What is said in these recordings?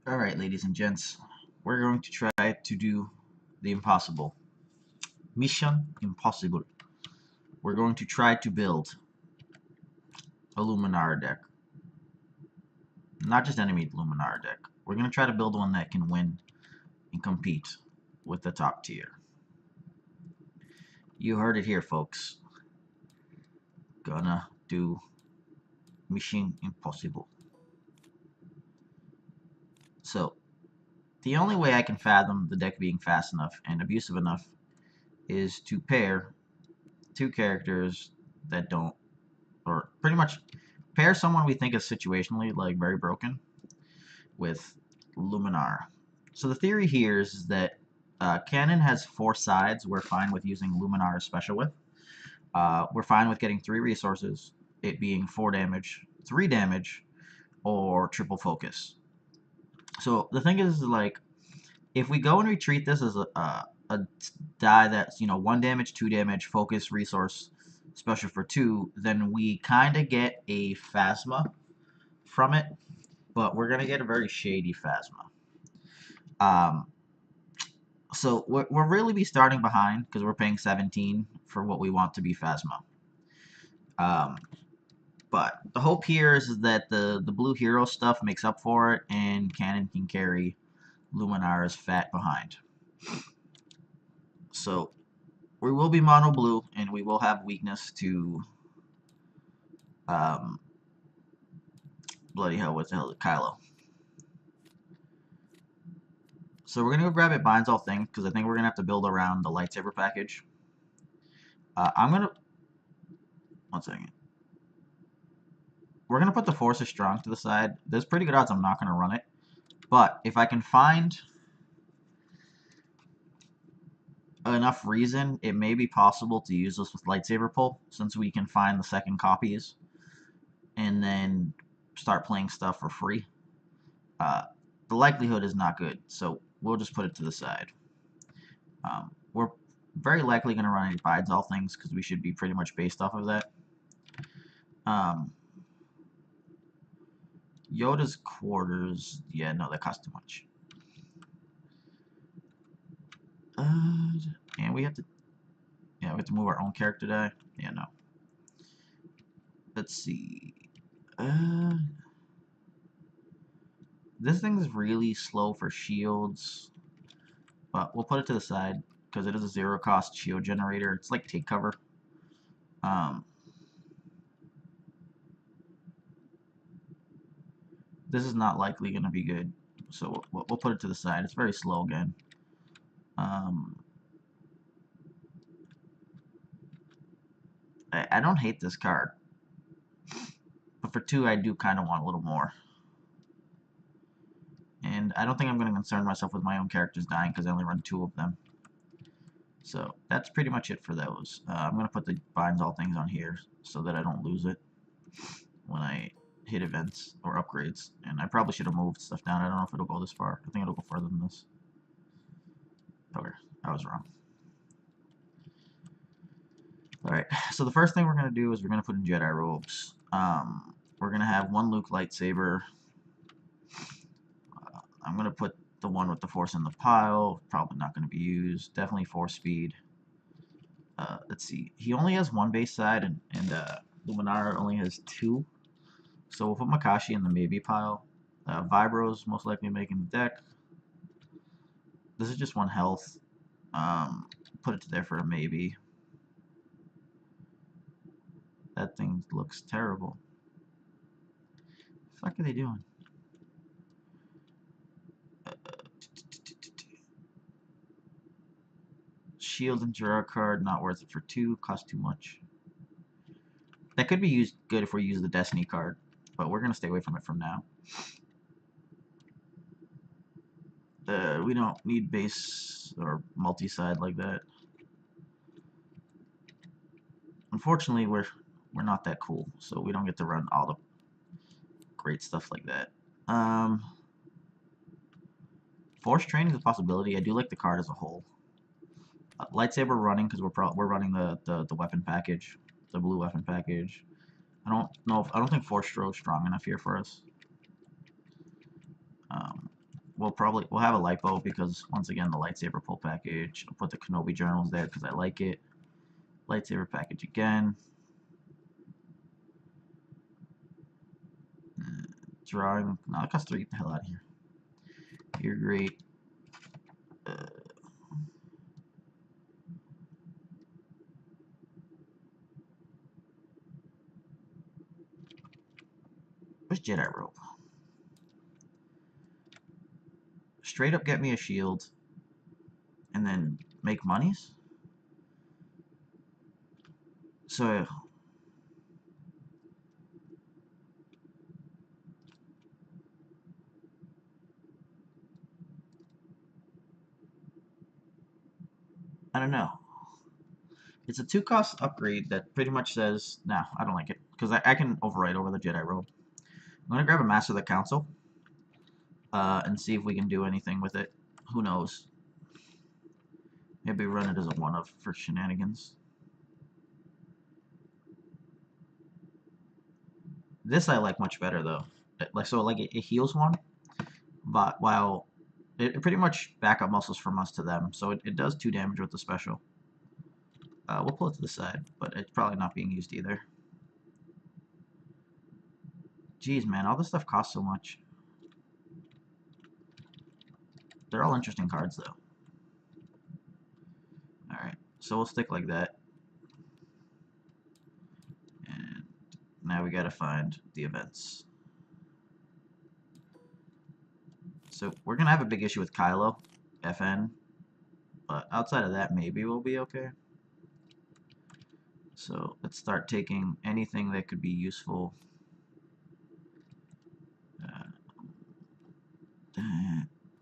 Alright, ladies and gents, we're going to try to do the impossible. Mission impossible. We're going to try to build a Luminara deck. Not just any Luminara deck. We're going to try to build one that can win and compete with the top tier. You heard it here, folks. Gonna do Mission Impossible. So, the only way I can fathom the deck being fast enough and abusive enough is to pair two characters that don't, or pretty much pair someone we think is situationally like very broken with Luminara. So the theory here is that Kanan has 4 sides we're fine with using Luminara special with. We're fine with getting 3 resources, it being 4 damage, 3 damage, or triple focus. So the thing is, like, if we go and retreat this as a die that's, 1 damage, 2 damage, focus, resource, special for 2, then we kind of get a Phasma from it, but we're going to get a very shady Phasma. So we'll really be starting behind because we're paying 17 for what we want to be Phasma. But the hope here is that the blue hero stuff makes up for it, and Kanan can carry Luminara's fat behind. So we will be mono blue, and we will have weakness to bloody hell, what the hell is it? Kylo. So we're gonna go grab it binds all things because I think we're gonna have to build around the lightsaber package. I'm gonna 1 second. We're gonna put the Force is Strong to the side. There's pretty good odds I'm not gonna run it, but if I can find enough reason, it may be possible to use this with lightsaber pull since we can find the second copies and then start playing stuff for free. The likelihood is not good, so we'll just put it to the side. We're very likely going to run binds all things because we should be pretty much based off of that. Yoda's quarters, yeah, no, that costs too much. And we have to, we have to move our own character die. Yeah, no. Let's see. This thing's really slow for shields, but we'll put it to the side because it is a 0 cost shield generator. It's like take cover. This is not likely going to be good, so we'll put it to the side. It's very slow again. I don't hate this card, but for 2 I do kind of want a little more. And I don't think I'm going to concern myself with my own characters dying because I only run 2 of them. So that's pretty much it for those. I'm going to put the binds all things on here so that I don't lose it when I hit events or upgrades. And I probably should have moved stuff down. I don't know if it'll go this far. I think it'll go further than this. Okay, I was wrong. Alright, so the first thing we're going to do is we're going to put in Jedi robes. We're going to have 1 Luke lightsaber. I'm going to put the one with the Force in the pile. Probably not going to be used. Definitely 4 speed. Let's see. He only has 1 base side, and Luminara only has 2. So we'll put Makashi in the maybe pile. Vibro's most likely making the deck. This is just 1 health. Put it to there for a maybe. That thing looks terrible. What the fuck are they doing? Shield and Gerard card, not worth it for 2, cost too much. That could be used good if we use the Destiny card, but we're gonna stay away from it from now. We don't need base or multi-side like that. Unfortunately, we're not that cool, so we don't get to run all the great stuff like that. Force training is a possibility. I do like the card as a whole. Lightsaber running because we're running the weapon package, the blue weapon package. I don't think Force Stroke is strong enough here for us. we'll have a lipo because once again the lightsaber pull package. I'll put the Kenobi journals there because I like it. Lightsaber package again. Drawing. No, it costs 3. Get the hell out of here. You're great. Where's Jedi rope? Straight up get me a shield and then make monies? So I don't know. It's a 2-cost upgrade that pretty much says, nah, I don't like it. Because I can overwrite over the Jedi robe. I'm going to grab a Master of the Council. And see if we can do anything with it. Who knows? Maybe run it as a 1-of for shenanigans. This I like much better though. It heals 1, but while it pretty much backup muscles from us to them, so it does 2 damage with the special. We'll pull it to the side, but it's probably not being used either. Jeez, man, all this stuff costs so much. They're all interesting cards though. Alright, so we'll stick like that. And now we gotta find the events. So we're gonna have a big issue with Kylo, FN, but outside of that, maybe we'll be okay. So let's start taking anything that could be useful.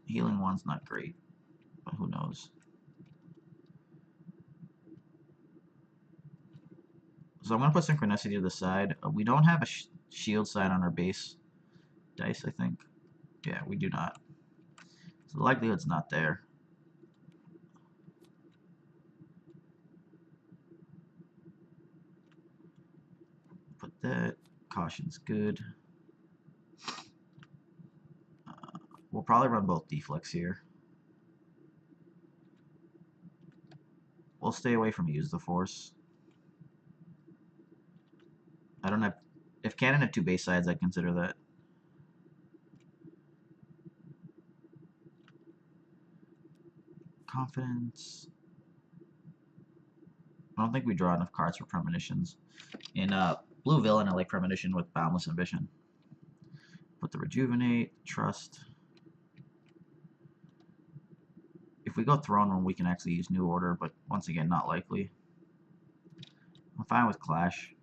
Healing 1's not great, but who knows. So I'm gonna put Synchronicity to the side. We don't have a shield sign on our base dice, I think. Yeah, we do not. So the likelihood's not there. Put that. Caution's good. We'll probably run both deflex here. We'll stay away from use the force. I don't have... If Kanan had 2 base sides, I'd consider that. Confidence. I don't think we draw enough cards for premonitions. In Blue Villain, I like premonition with Boundless Ambition. Put the Rejuvenate, Trust. If we go Throne Room, we can actually use New Order, but once again, not likely. I'm fine with Clash.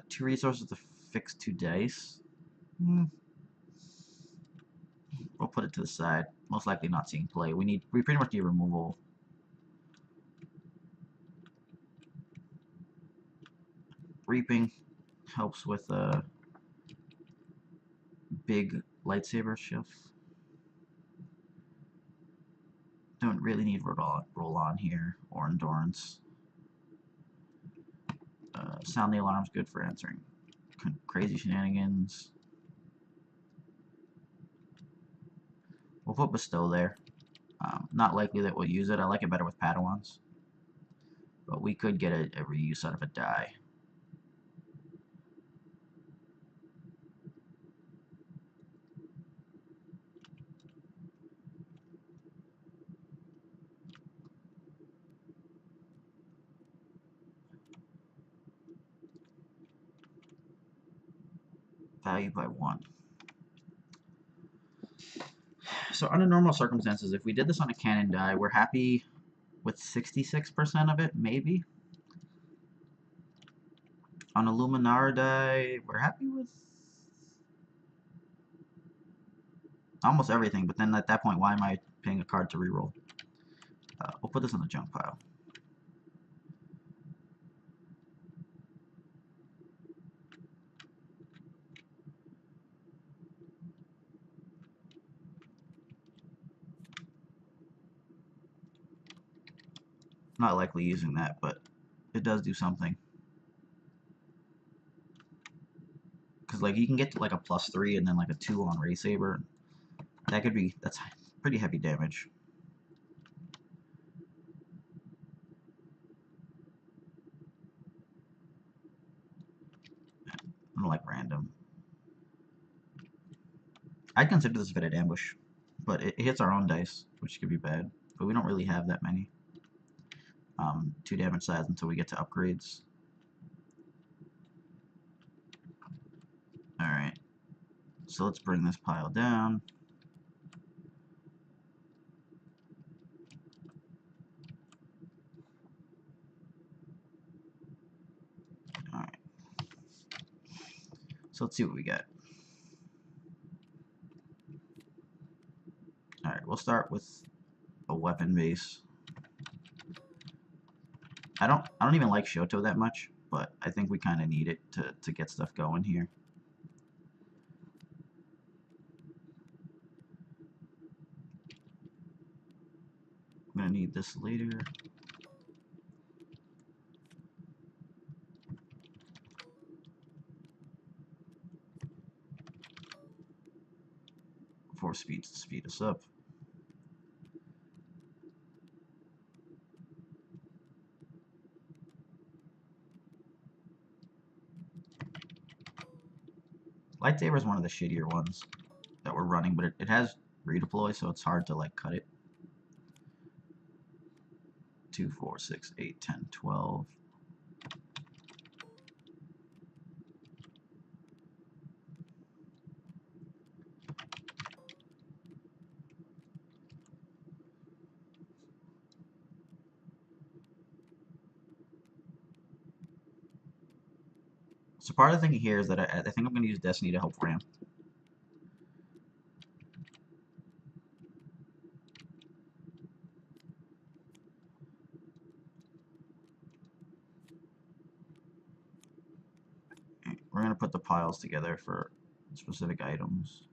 2 resources to fix 2 dice. We'll put it to the side. Most likely not seeing play. We pretty much need removal. Reaping helps with a big lightsaber shift. Don't really need roll on here or endurance. Sound the alarm's good for answering crazy shenanigans. We'll put Bestow there. Not likely that we'll use it. I like it better with Padawans. But we could get a reuse out of a die. Value by 1. So under normal circumstances, if we did this on a Kanan die, we're happy with 66% of it, maybe. On a LUMINARA die, we're happy with almost everything, but then at that point, why am I paying a card to reroll? We'll put this in the junk pile. Not likely using that, but it does do something. Because like you can get to like a +3 and then like a 2 on Ray Saber. That's pretty heavy damage. I'm gonna like random. I'd consider this a Vetted Ambush, but it hits our own dice, which could be bad. But we don't really have that many. 2 damage size until we get to upgrades. Alright, so let's bring this pile down. Alright, so let's see what we got. Alright, we'll start with a weapon base. I don't even like Shoto that much, but I think we kind of need it to get stuff going here. I'm gonna need this later. Force speeds to speed us up. Lightsaber is one of the shittier ones that we're running, but it has redeploy, so it's hard to like cut it. 2, 4, 6, 8, 10, 12. So part of the thinking here is that I think I'm going to use Destiny to help ramp. We're going to put the piles together for specific items.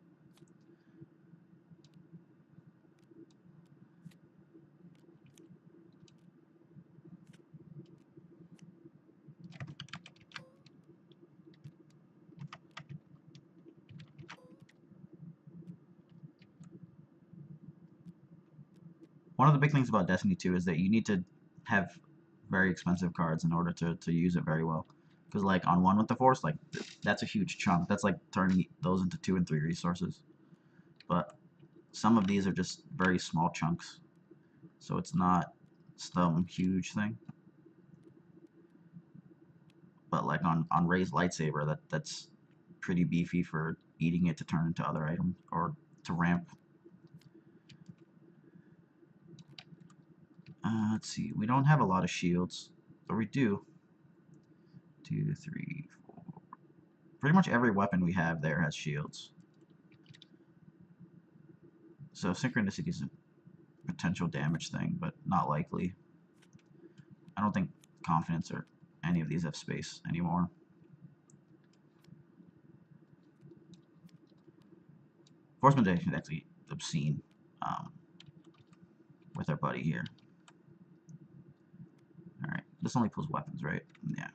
One of the big things about Destiny 2 is that you need to have very expensive cards in order to use it very well. Because like on 1 with the Force, like that's a huge chunk. That's like turning those into 2 and 3 resources. But some of these are just very small chunks. So it's not some huge thing. But like on Ray's lightsaber, that's pretty beefy for eating it to turn into other items or to ramp. Let's see. We don't have a lot of shields, but we do. 2, 3, 4. Pretty much every weapon we have there has shields. So synchronicity is a potential damage thing, but not likely. I don't think confidence or any of these have space anymore. Force manipulation is actually obscene with our buddy here. Alright, this only pulls weapons, right? Yeah.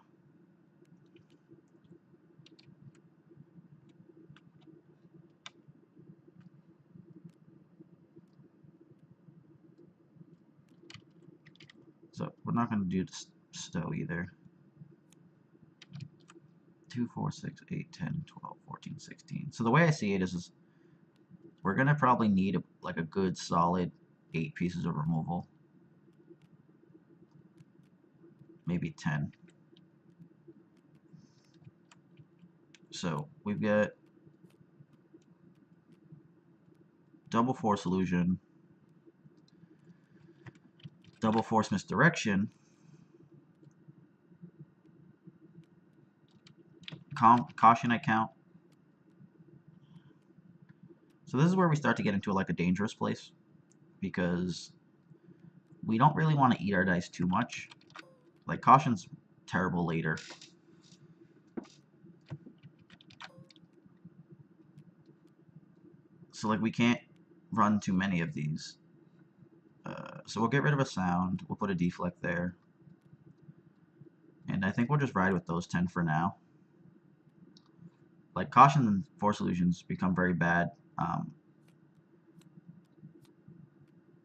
So we're not going to do stow either. 2, 4, 6, 8, 10, 12, 14, 16. So the way I see it is we're going to probably need like a good solid 8 pieces of removal. Maybe 10. So we've got double force illusion, double force misdirection, caution I count. So this is where we start to get into like a dangerous place, because we don't really want to eat our dice too much. Like caution's terrible later. So like we can't run too many of these. So we'll get rid of a sound. We'll put a deflect there. And I think we'll just ride with those 10 for now. like caution and force illusions become very bad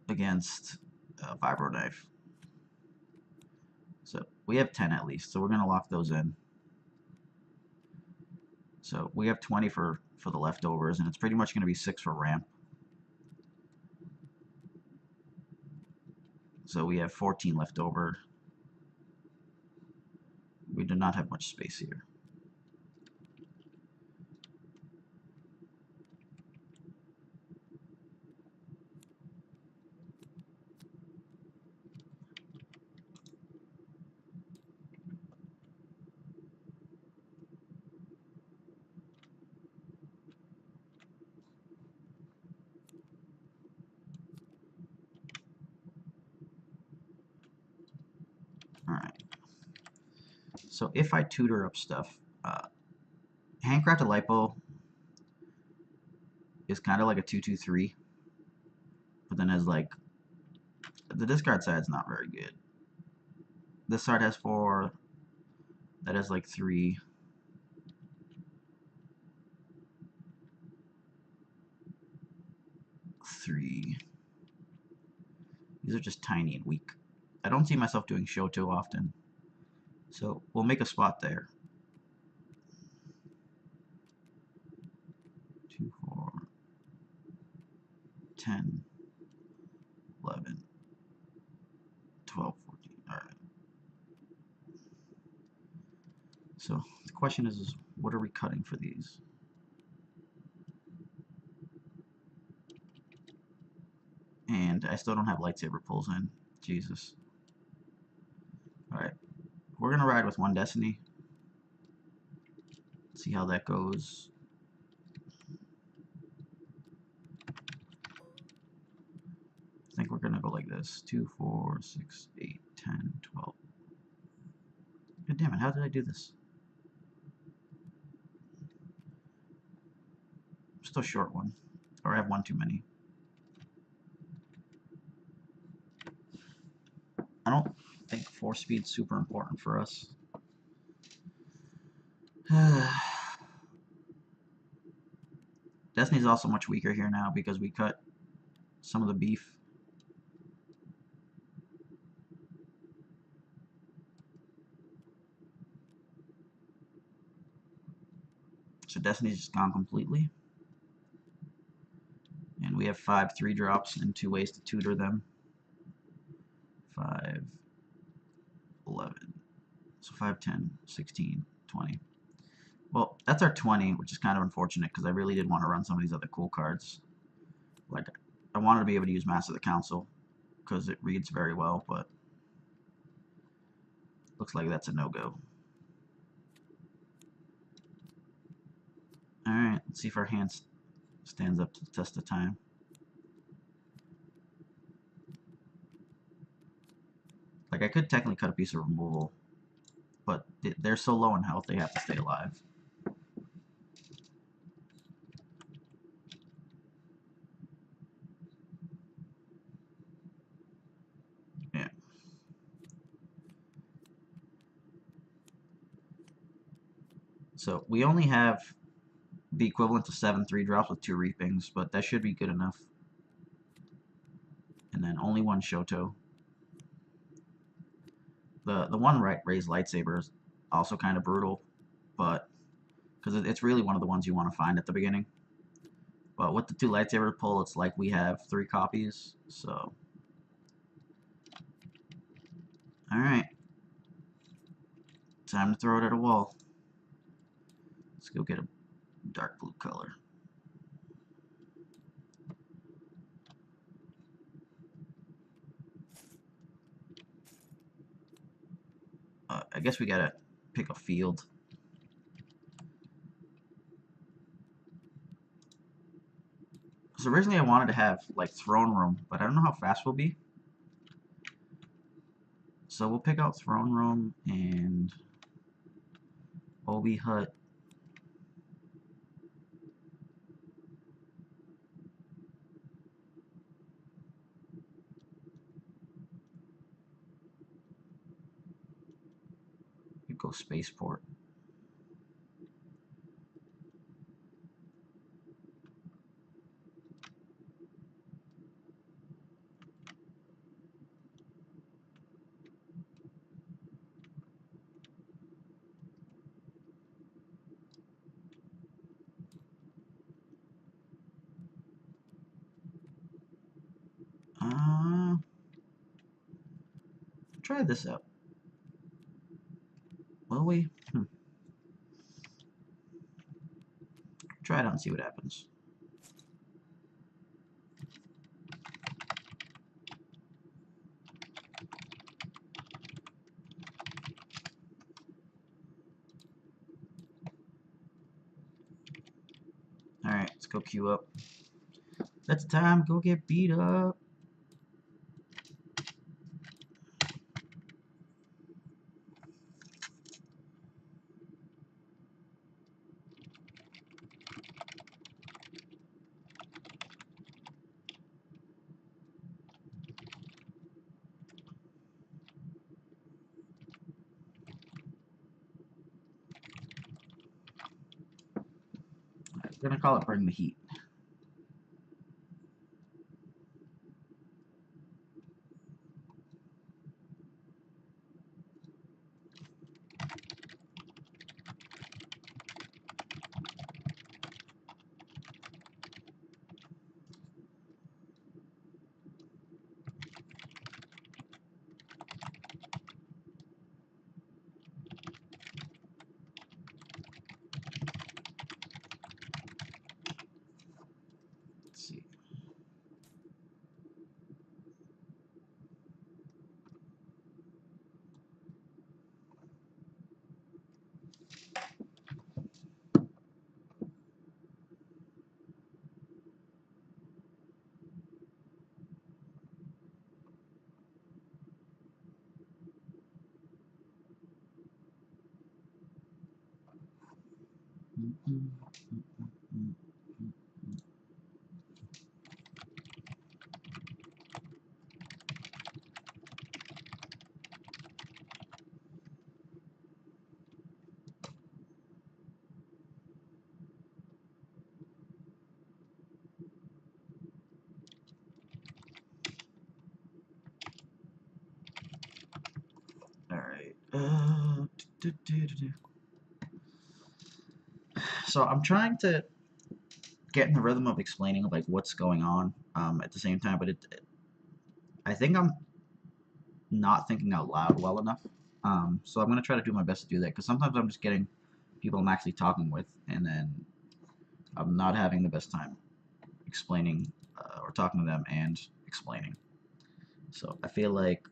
against vibro knife. So we have 10 at least, so we're gonna lock those in. So we have 20 for the leftovers, and it's pretty much gonna be 6 for ramp. So we have 14 left over. We do not have much space here. Alright. So if I tutor up stuff, handcrafted lipo is kind of like a 2-2-3, but then has like the discard side's not very good. This side has 4. That has like 3. 3. These are just tiny and weak. I don't see myself doing Shoto often, so we'll make a spot there. 2, 4, 10, 11, 12, 14. Alright. So the question is what are we cutting for these? And I still don't have lightsaber pulls in. Jesus. Alright. We're going to ride with 1 Destiny. See how that goes. I think we're going to go like this. 2, 4, 6, 8, 10, 12. God damn it, how did I do this? Still short 1. Or I have 1 too many. I don't think force speed's super important for us. Destiny's also much weaker here now because we cut some of the beef. So Destiny's just gone completely. And we have 5 3-drops and 2 ways to tutor them. 5, 11. So 5, 10, 16, 20. Well, that's our 20, which is kind of unfortunate because I really did want to run some of these other cool cards. Like, I wanted to be able to use Master of the Council because it reads very well, but looks like that's a no-go. Alright, let's see if our hand stands up to the test of time. Like, I could technically cut a piece of removal, but they're so low in health they have to stay alive. Yeah. So we only have the equivalent to 7 3-drops with 2 reapings, but that should be good enough. And then only 1 Shoto. The one raised lightsaber is also kind of brutal, but because it's really one of the ones you want to find at the beginning. But with the 2 lightsaber pull, it's like we have 3 copies. So, all right, time to throw it at a wall. Let's go get a dark blue color. I guess we gotta pick a field. So originally I wanted to have like throne room, but I don't know how fast we'll be. So we'll pick out throne room and Obi Hut. We go spaceport. Try this out. Will we? Try it out and see what happens. Alright, let's go queue up. That's time. Go get beat up. We're gonna call it Bring the Heat. Let's see. Alright. So I'm trying to get in the rhythm of explaining like what's going on at the same time, but I think I'm not thinking out loud well enough. So I'm gonna try to do my best to do that because sometimes I'm just getting people I'm actually talking with, and then I'm not having the best time explaining or talking to them and explaining. So I feel like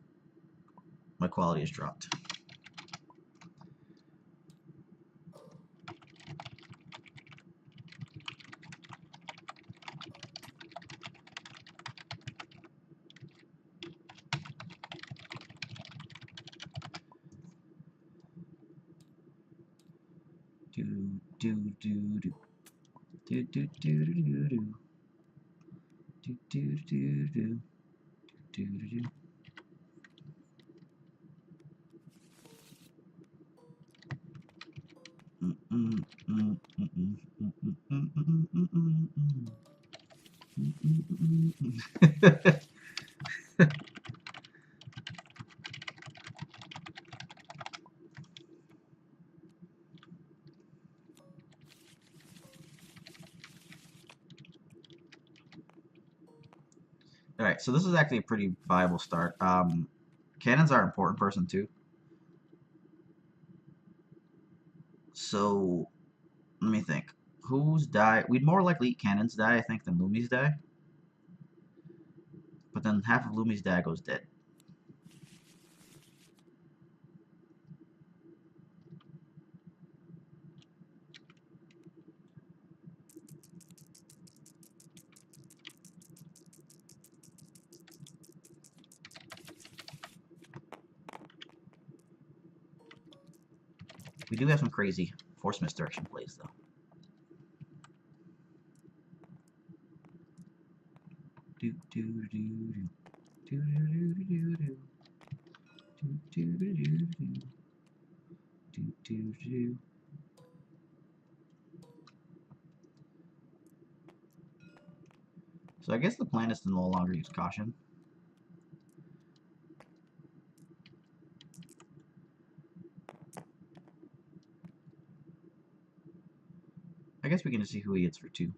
my quality has dropped. Do do do do do do do do do do do do do do do do. Alright, so this is actually a pretty viable start. Kanan's our important person too. So, let me think. Who's die? We'd more likely eat Kanan's die, I think, than Lumi's die. But then half of Lumi's die goes dead. We do have some crazy force misdirection plays, though. Do do do do do do do do do do do do do do. So I guess the plan is to no longer use caution. I guess we can just see who he hits for 2.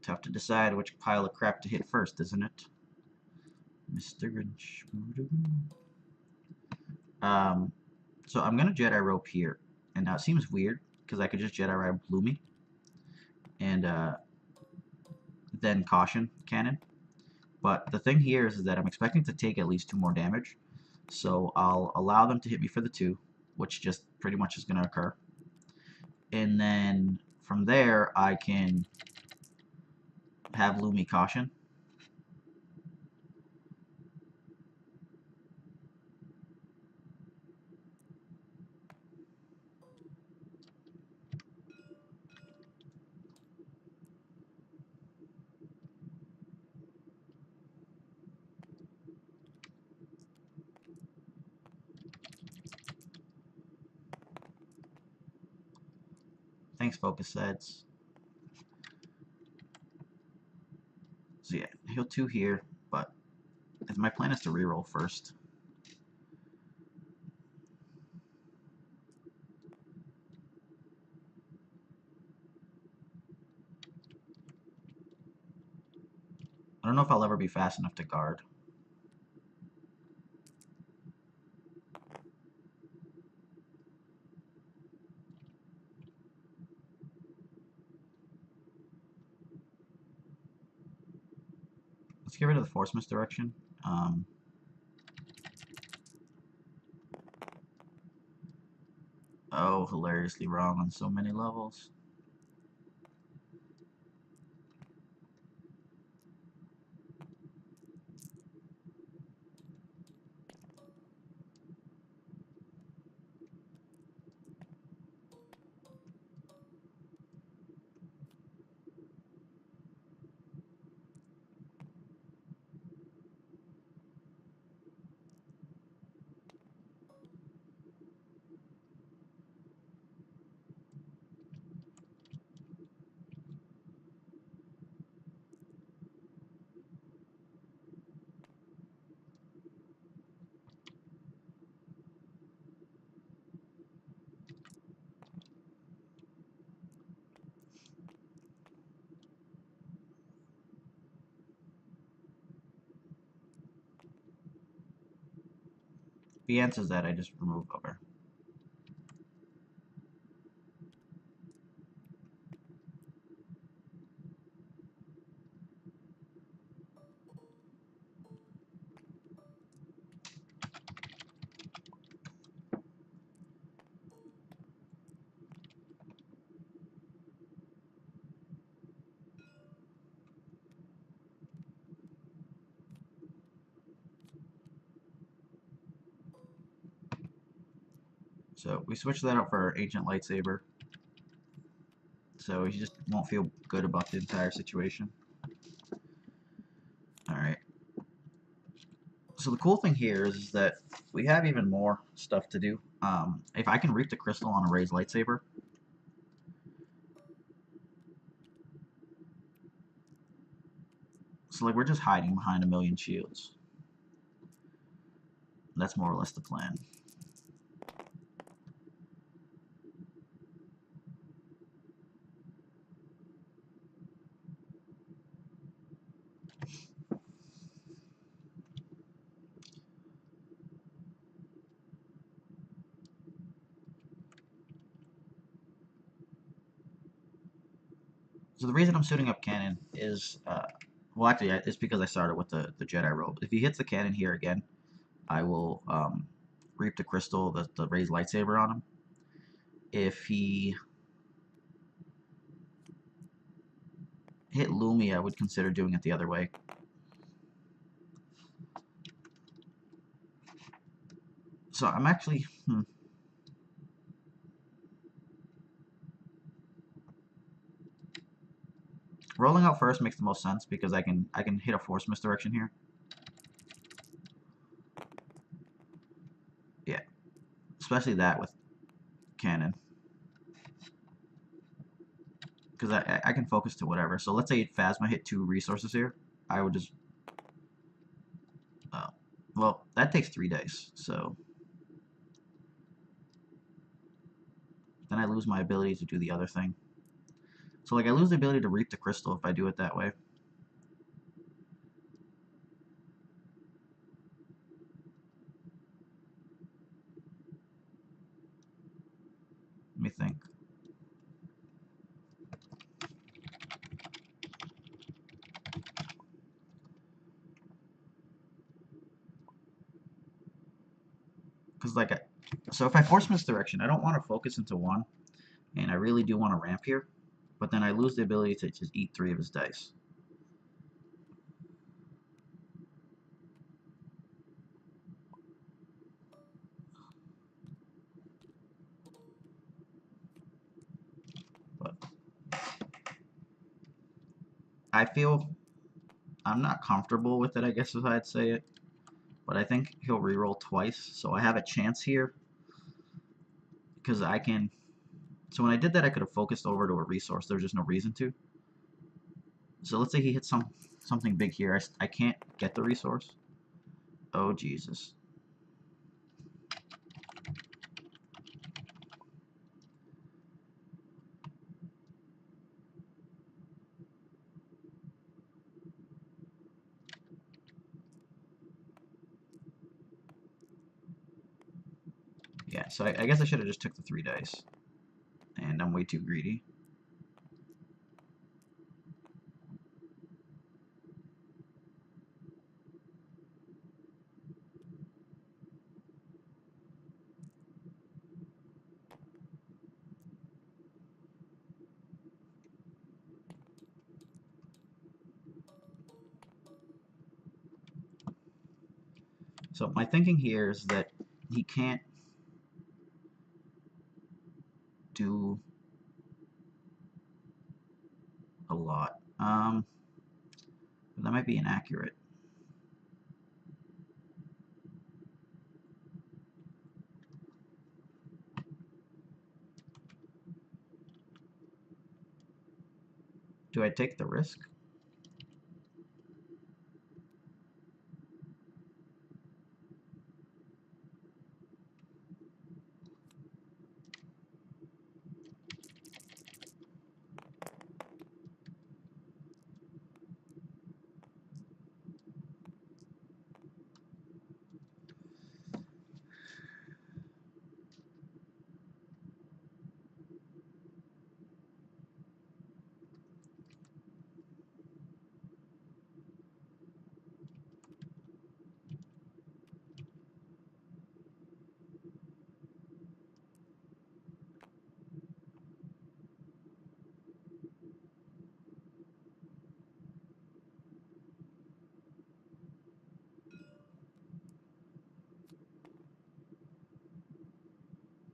Tough to decide which pile of crap to hit first, isn't it? Mr. Grinch. So I'm gonna Jedi rope here, and now it seems weird because I could just Jedi rope Lumi and then caution Kanan. But the thing here is that I'm expecting to take at least 2 more damage, so I'll allow them to hit me for the 2, which just pretty much is gonna occur, and then from there I can have Lumi caution. Thanks, focus sets. So yeah, heal 2 here, but my plan is to reroll first. I don't know if I'll ever be fast enough to guard. Let's get rid of the force misdirection. Oh, hilariously wrong on so many levels. If he answers that, I just remove over. So we switch that out for our Ancient Lightsaber. So he just won't feel good about the entire situation. Alright. So the cool thing here is that we have even more stuff to do. If I can reap the crystal on a raised lightsaber, so like we're just hiding behind a million shields. That's more or less the plan. So the reason I'm suiting up Kanan is, well, actually, it's because I started with the Jedi robe. If he hits the cannon here again, I will reap the crystal, the raised lightsaber on him. If he hit Lumi, I would consider doing it the other way. So I'm actually, rolling out first makes the most sense because I can hit a force misdirection here. Yeah, especially that with Kanan, because I can focus to whatever. So let's say Phasma hit 2 resources here, I would just, well, that takes 3 days, so then I lose my ability to do the other thing. So like I lose the ability to reap the crystal if I do it that way. Let me think. Because like, so if I force misdirection, I don't want to focus into one, and I really do want to ramp here, but then I lose the ability to just eat 3 of his dice. But I feel I'm not comfortable with it, I guess is how I'd say it. But I think he'll reroll twice, so I have a chance here because I can. So when I did that, I could have focused over to a resource. There's just no reason to. So let's say he hits something big here. I can't get the resource. Oh Jesus. Yeah, so I guess I should have just took the 3 dice. And I'm way too greedy. So my thinking here is that he can't do a lot. That might be inaccurate. Do I take the risk?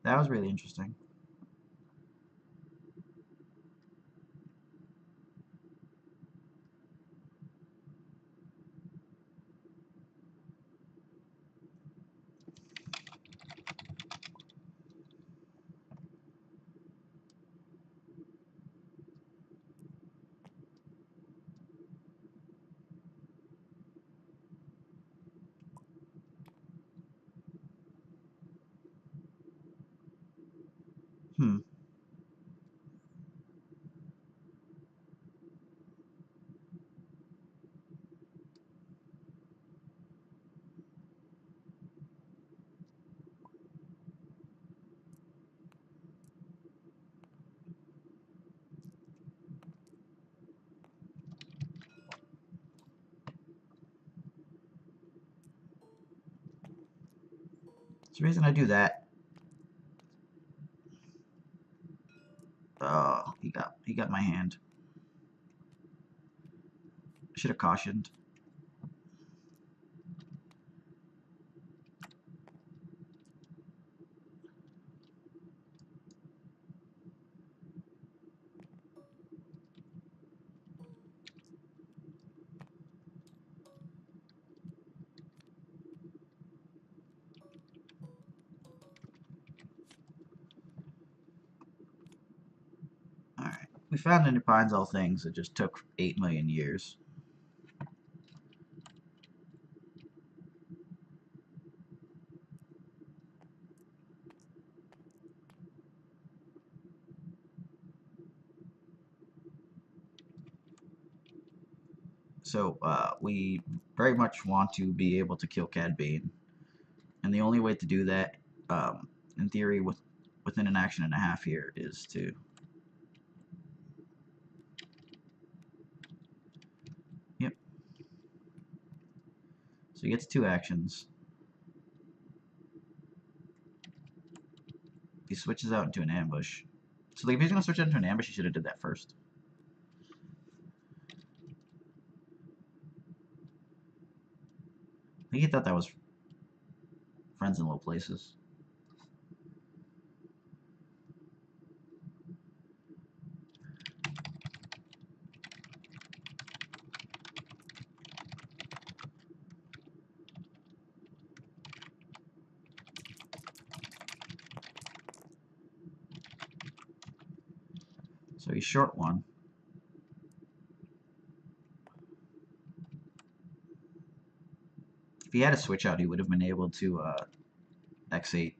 That was really interesting. Hmm. So the reason I do that, oh, he got my hand. Should have cautioned. Alright. We found and it finds all things. It just took 8 million years. So we very much want to be able to kill Cad Bane, and the only way to do that, in theory, within an action and a half here, is to yep. So he gets 2 actions. He switches out into an ambush. So like, if he's gonna switch out into an ambush, he should have did that first. I think he thought that was friends in low places. So he's short 1. If he had a switch out, he would have been able to X8.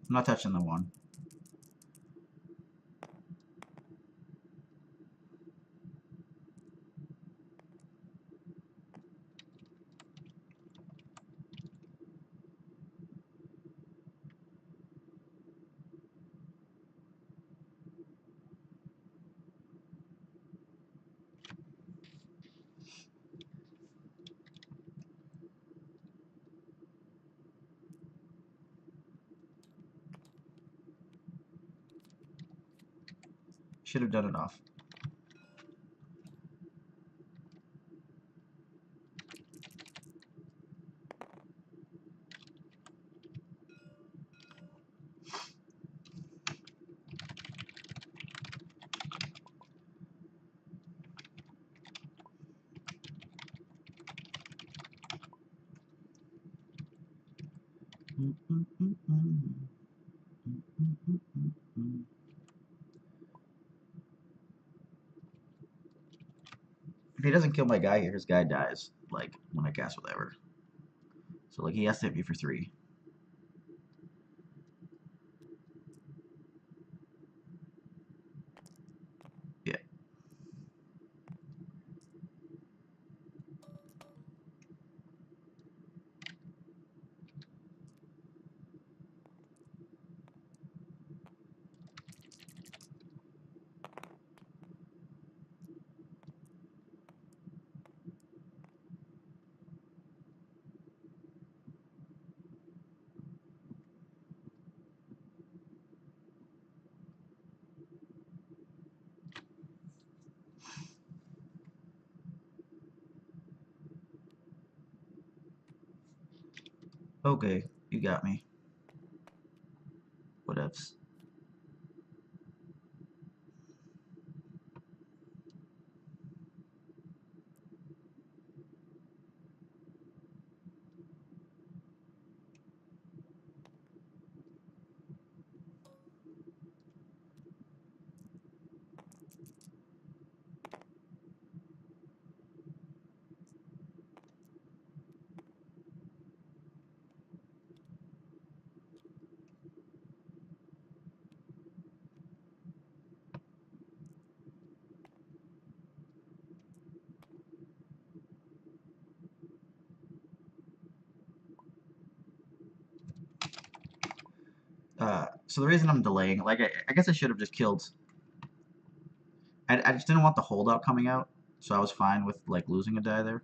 I'm not touching the 1. Should have done it off. If he doesn't kill my guy here, his guy dies, like, when I cast whatever. So, like, he has to hit me for 3. Yeah. Okay, you got me. Whatevs. So the reason I'm delaying, like, I guess I should have just killed. I just didn't want the holdout coming out, so I was fine with, like, losing a die there.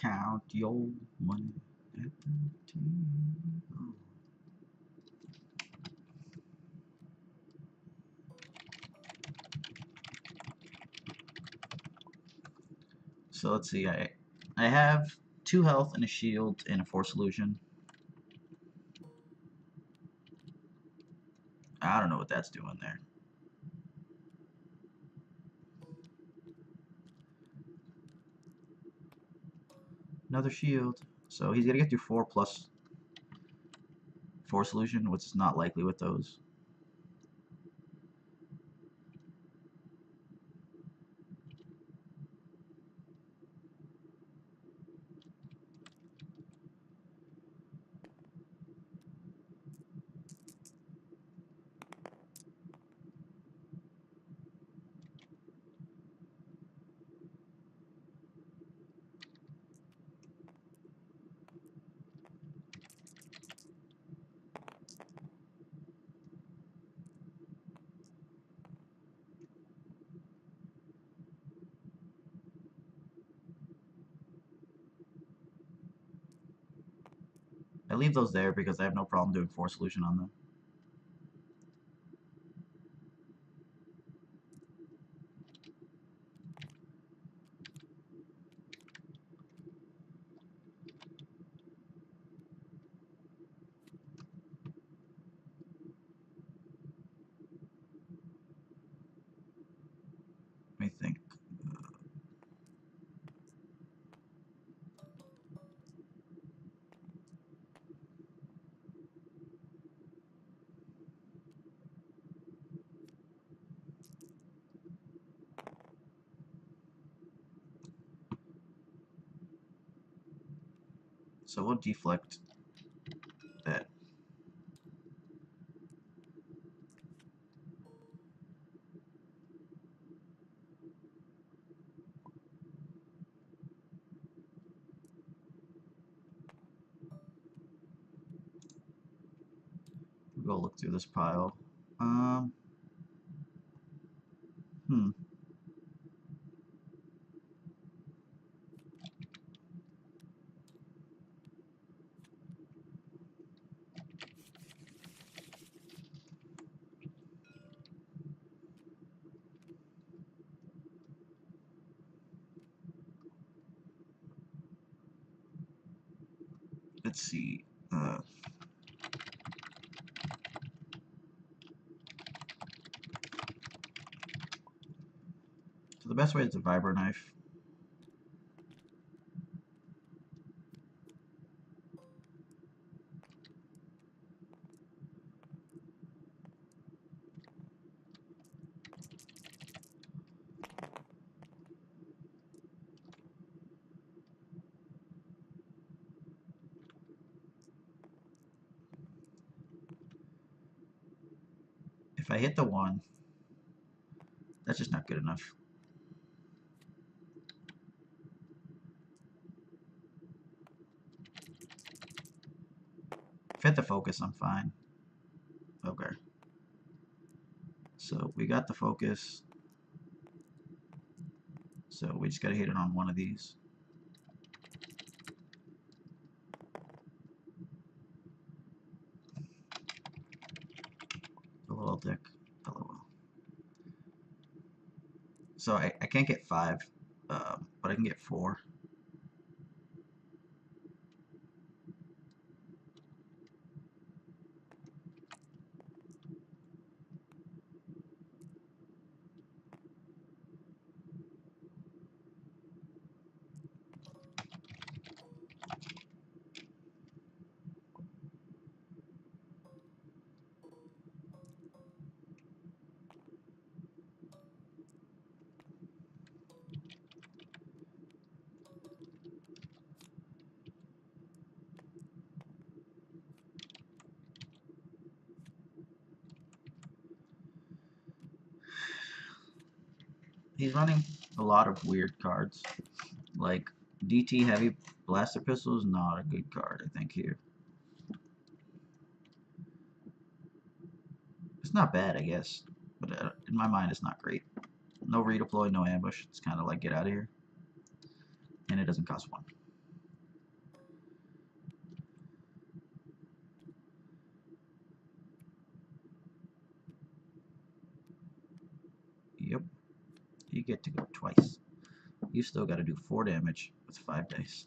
count your money at the table. So let's see, I have 2 health and a shield and a 4 solution. I don't know what that's doing there. Another shield. So he's gonna get through 4 plus 4 solution, which is not likely with those. I leave those there because I have no problem doing 4 solution on them. Let me think. So we'll deflect that. We'll go look through this pile. Hmm. Let's see. So the best way is the vibro knife. If I hit the 1, that's just not good enough. If I hit the focus, I'm fine. Okay. So we got the focus. So we just gotta hit it on one of these. A little dick. LOL. So I can't get 5, but I can get 4. He's running a lot of weird cards. Like, DT Heavy Blaster Pistol is not a good card, I think, here. It's not bad, I guess, but in my mind, it's not great. No redeploy, no ambush. It's kind of like, get out of here. And it doesn't cost 1. get to go twice. You still got to do 4 damage with 5 dice.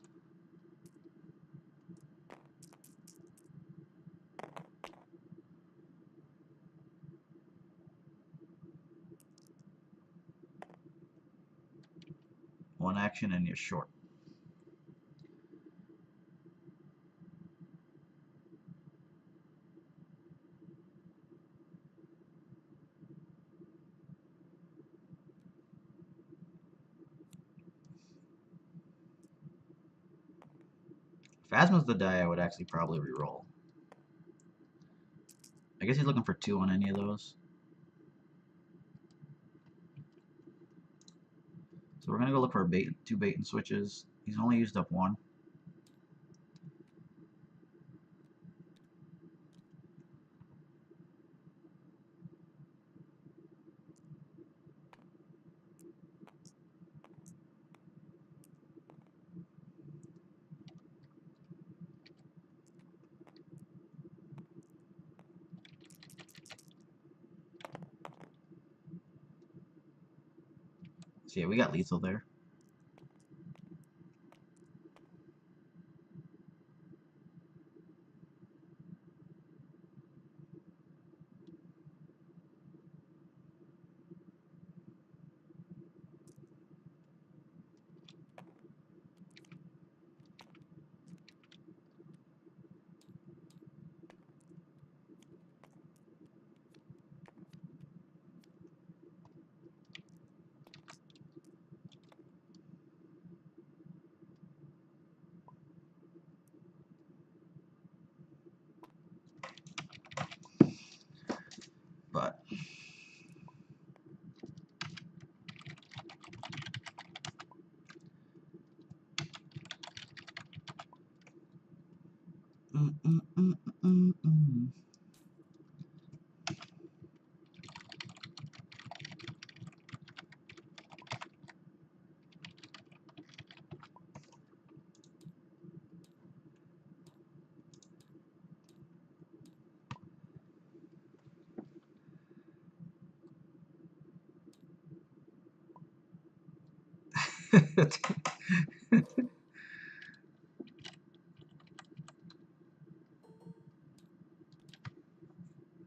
One action and you're short. Phasma's the die I would actually probably reroll. I guess he's looking for 2 on any of those. So we're going to go look for 2 bait and switches. He's only used up 1. So yeah, we got lethal there. But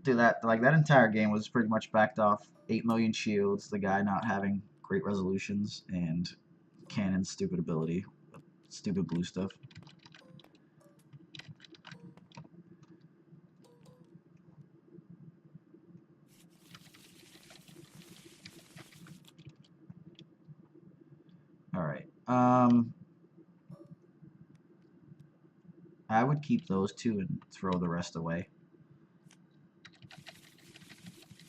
dude, that entire game was pretty much backed off 8 million shields, the guy not having great resolutions, and Kanan's stupid ability, stupid blue stuff. All right. I would keep those 2 and throw the rest away.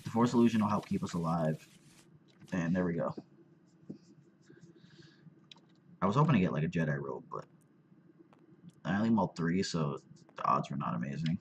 The Force Illusion will help keep us alive. And there we go. I was hoping to get like a Jedi robe, but I only mulled 3, so the odds were not amazing.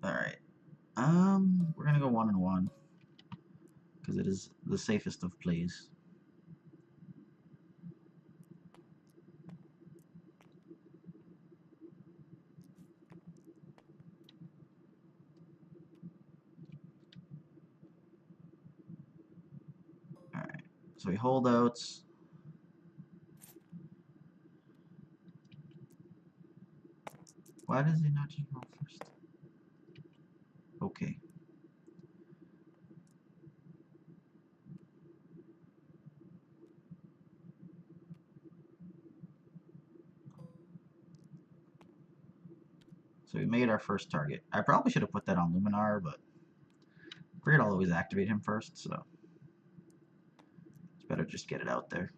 Alright. We're gonna go 1 and 1. Because it is the safest of plays. Alright. So he holdouts. Why does he not just roll first? Okay. So we made our first target. I probably should have put that on LUMINARA, but I figured I'll always activate him first, so it's better just get it out there.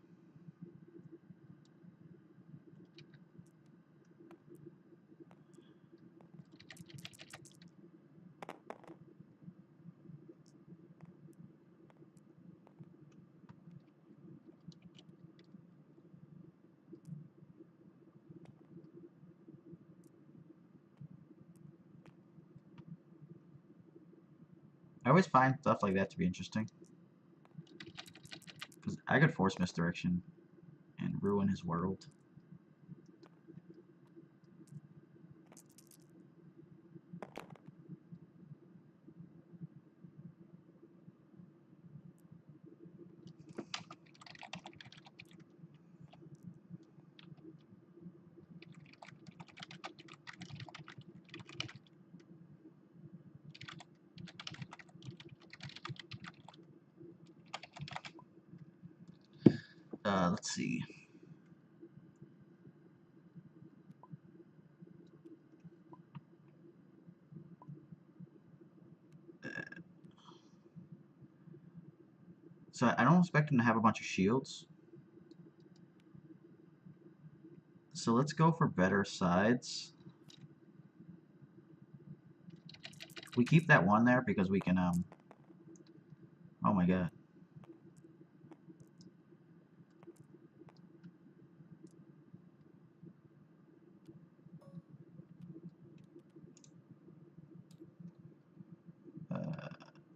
always find stuff like that to be interesting. Because I could force misdirection and ruin his world. Let's see. So I don't expect him to have a bunch of shields. So let's go for better sides. We keep that one there because we can, oh my god.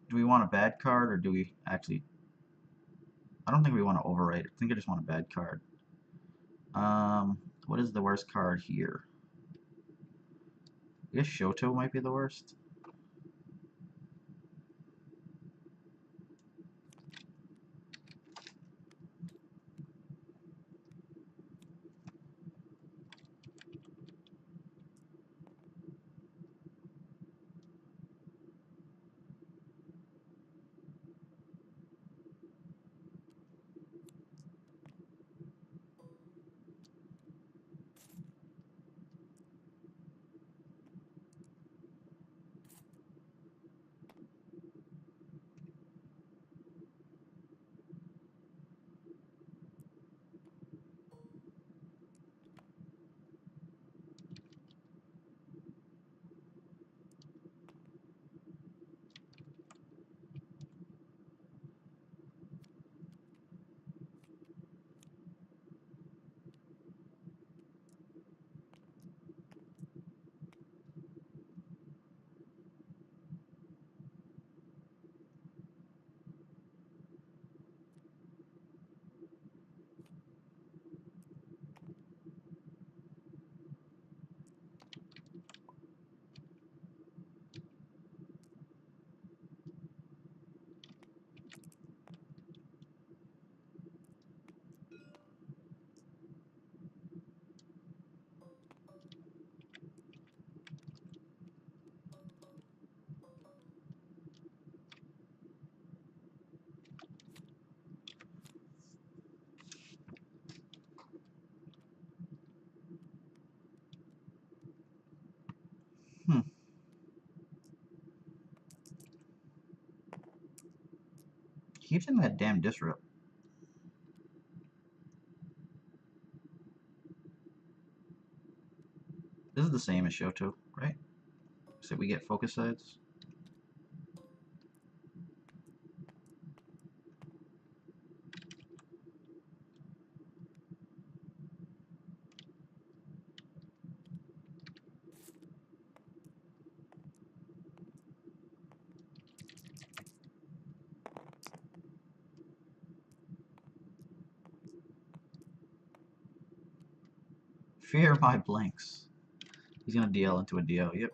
Do we want a bad card, or do we actually... I don't think we want to overwrite it. I think I just want a bad card. What is the worst card here? I guess Shoto might be the worst. Hmm. He keeps in that damn disrupt. This is the same as Shoto, right? So we get focus sides. Fear my blanks. He's gonna DL into a DO. Yep.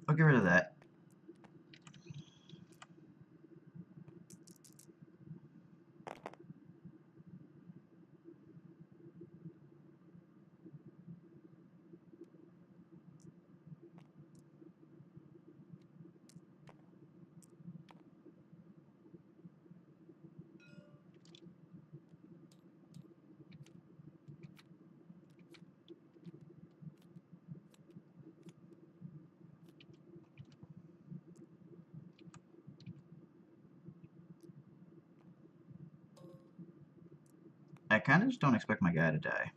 I'll get rid of that. I kind of just don't expect my guy to die.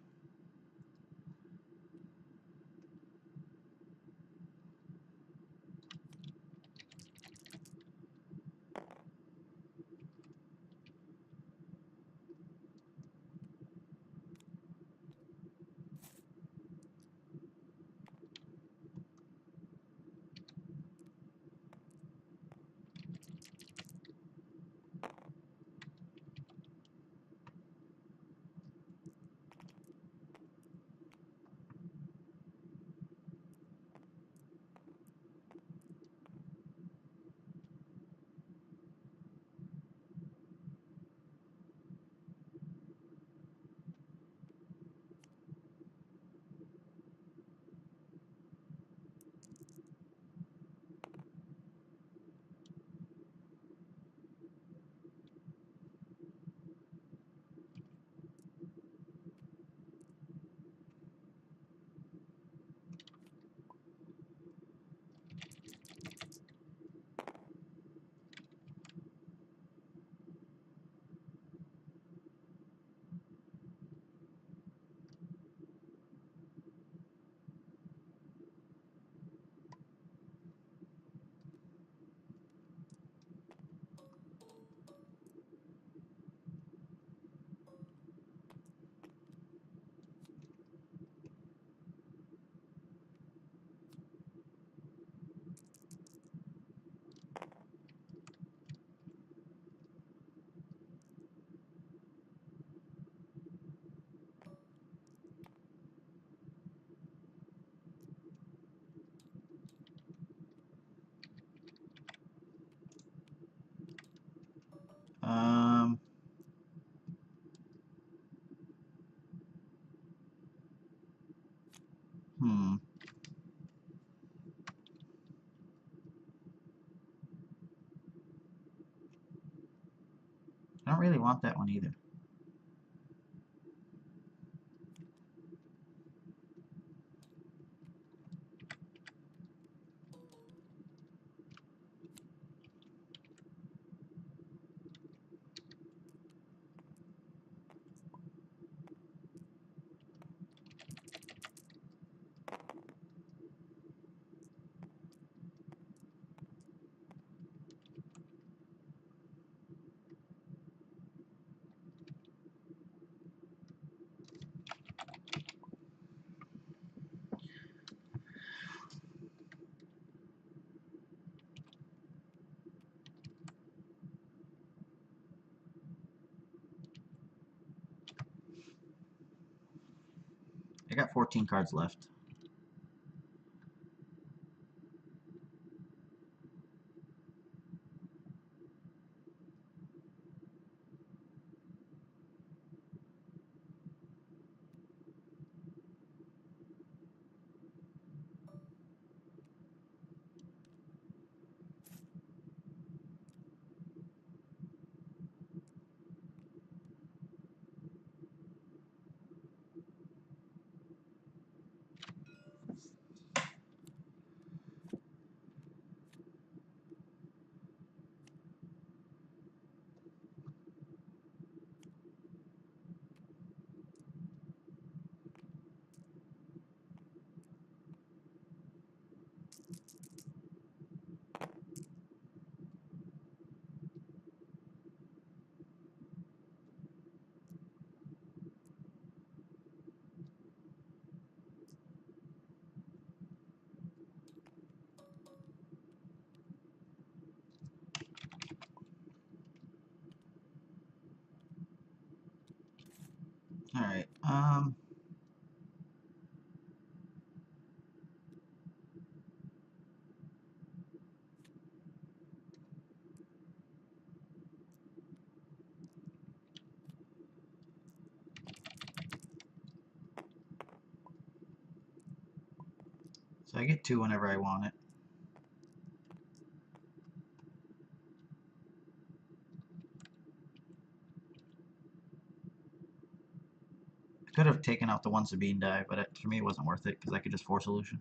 really want that one either. I got 14 cards left. Alright, so I get 2 whenever I want it. I could have taken out the 1 Sabine die, but for me it wasn't worth it because I could just force solution.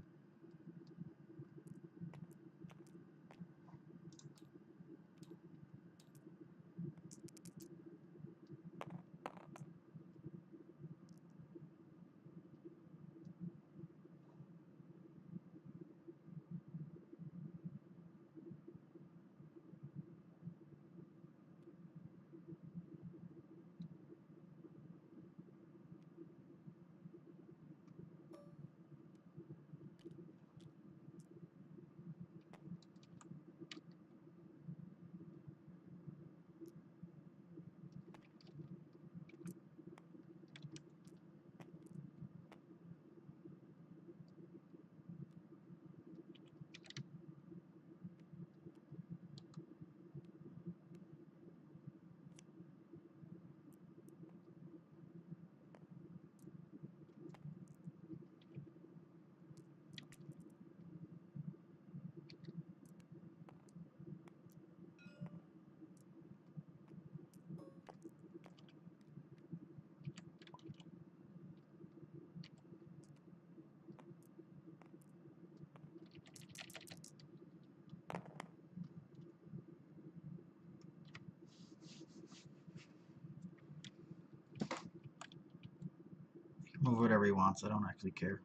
Move whatever he wants, I don't actually care.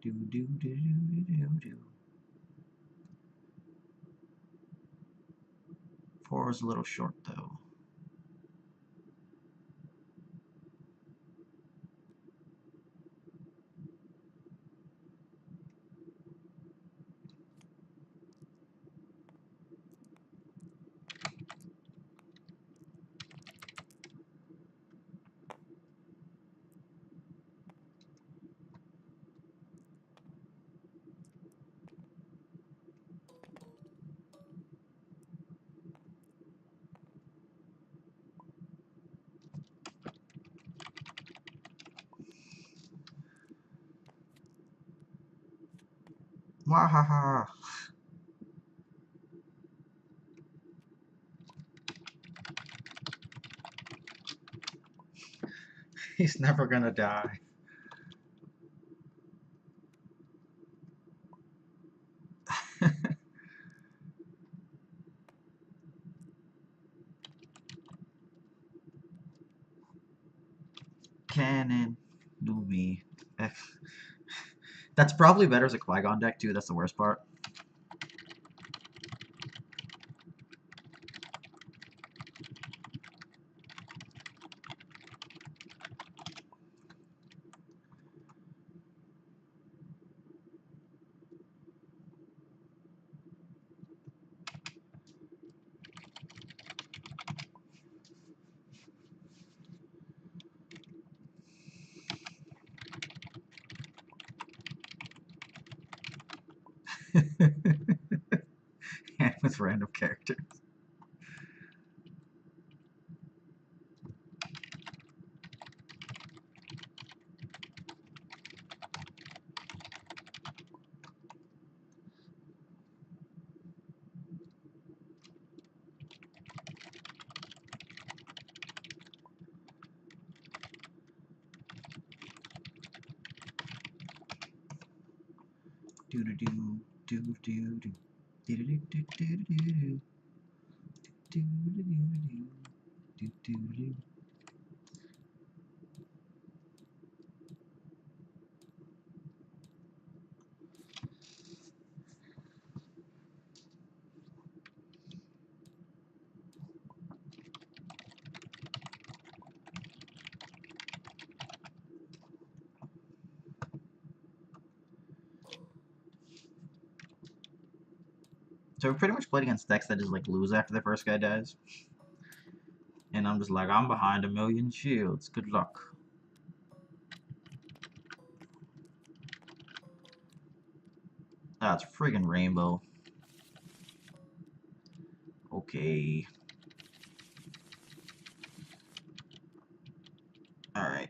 Do do do do do do. 4 is a little short though. Wahaha! He's never gonna die. Kanan, Lumi. That's probably better as a Qui-Gon deck too. That's the worst part. And with random characters. Do do do do do do do do do do do do do do do. So we pretty much played against decks that just like lose after the first guy dies. And I'm just like, I'm behind 1,000,000 shields. Good luck. That's friggin' rainbow. Okay. Alright.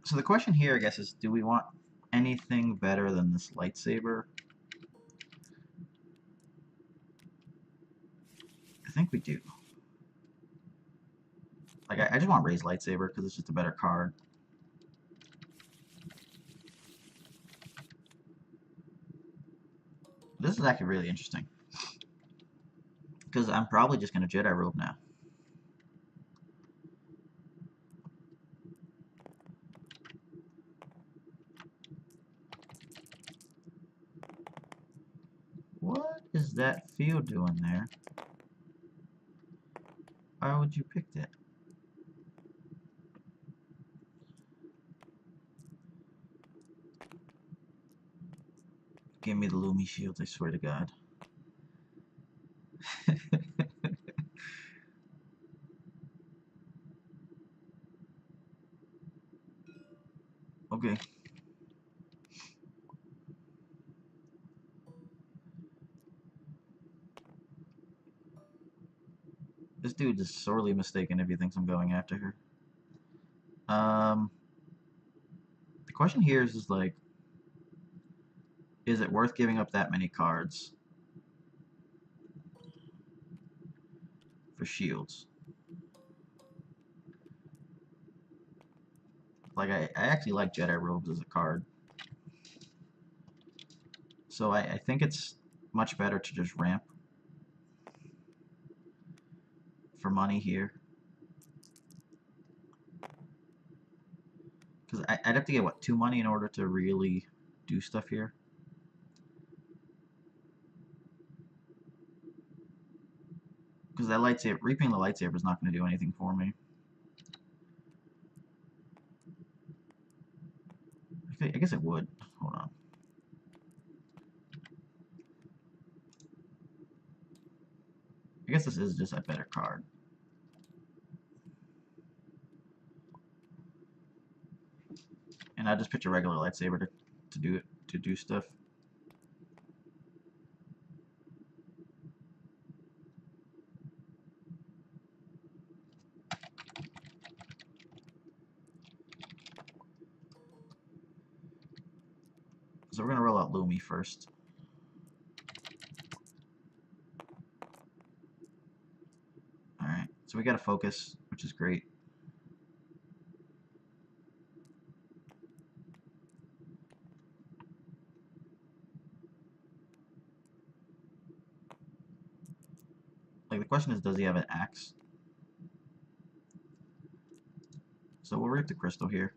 So the question here, I guess, is do we want anything better than this lightsaber? I think we do. Like, I just want Rey's lightsaber because it's just a better card. This is actually really interesting. Because I'm probably just going to Jedi Robe now. What is that field doing there? Why would you pick that? Give me the Lumi shield, I swear to God. Okay. This dude is sorely mistaken if he thinks I'm going after her. The question here is like, is it worth giving up that many cards for shields? Like, I actually like Jedi Robes as a card. So I think it's much better to just ramp for money here. Because I'd have to get, what, 2 money in order to really do stuff here? Because that lightsaber, reaping the lightsaber is not going to do anything for me. I guess it would. Hold on. I guess this is just a better card. And I just picked a regular lightsaber to do stuff. So we're gonna roll out Lumi first. Alright, so we got a focus, which is great. Like, the question is, does he have an axe? So we'll rape the crystal here.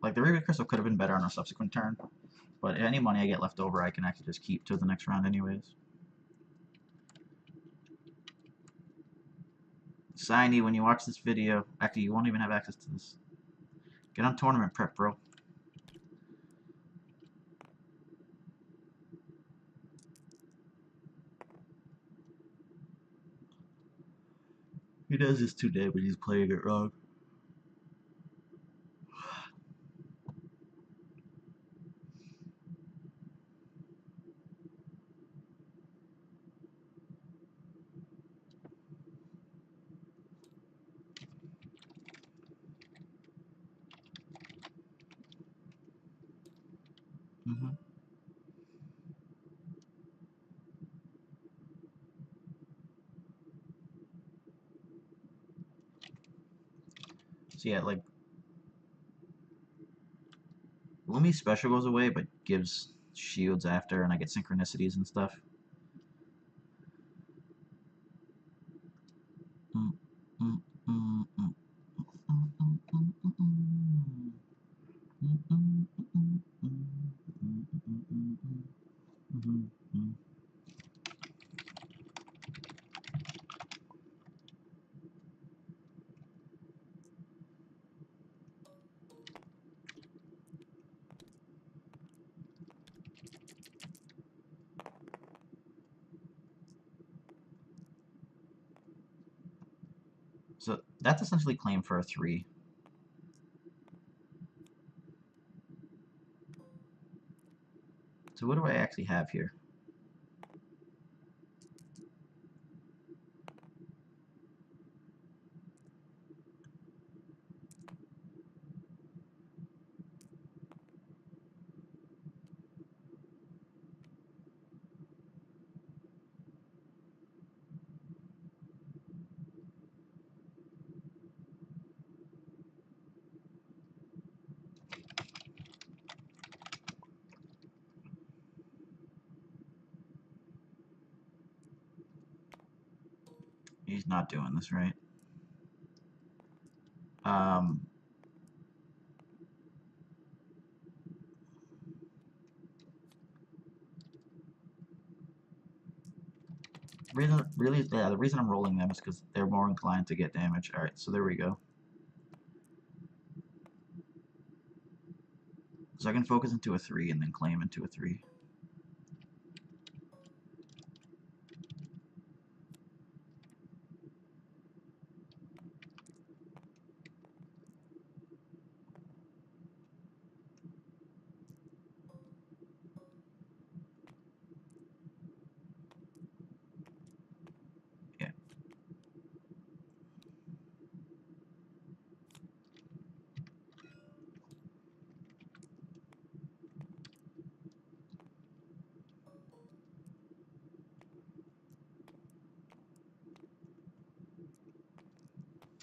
Like, the rape crystal could have been better on a subsequent turn, but any money I get left over I can actually just keep to the next round anyways. Signy, when you watch this video, actually you won't even have access to this. Get on tournament prep, bro. He does this today, but he's playing it wrong. Mm-hmm. So yeah, like, Lumi's special goes away, but gives shields after, and I get synchronicities and stuff. So that's essentially claim for a 3. So what do I actually have here? He's not doing this right. The reason I'm rolling them is because they're more inclined to get damage. Alright, so there we go. So I can focus into a 3 and then claim into a 3. Yeah.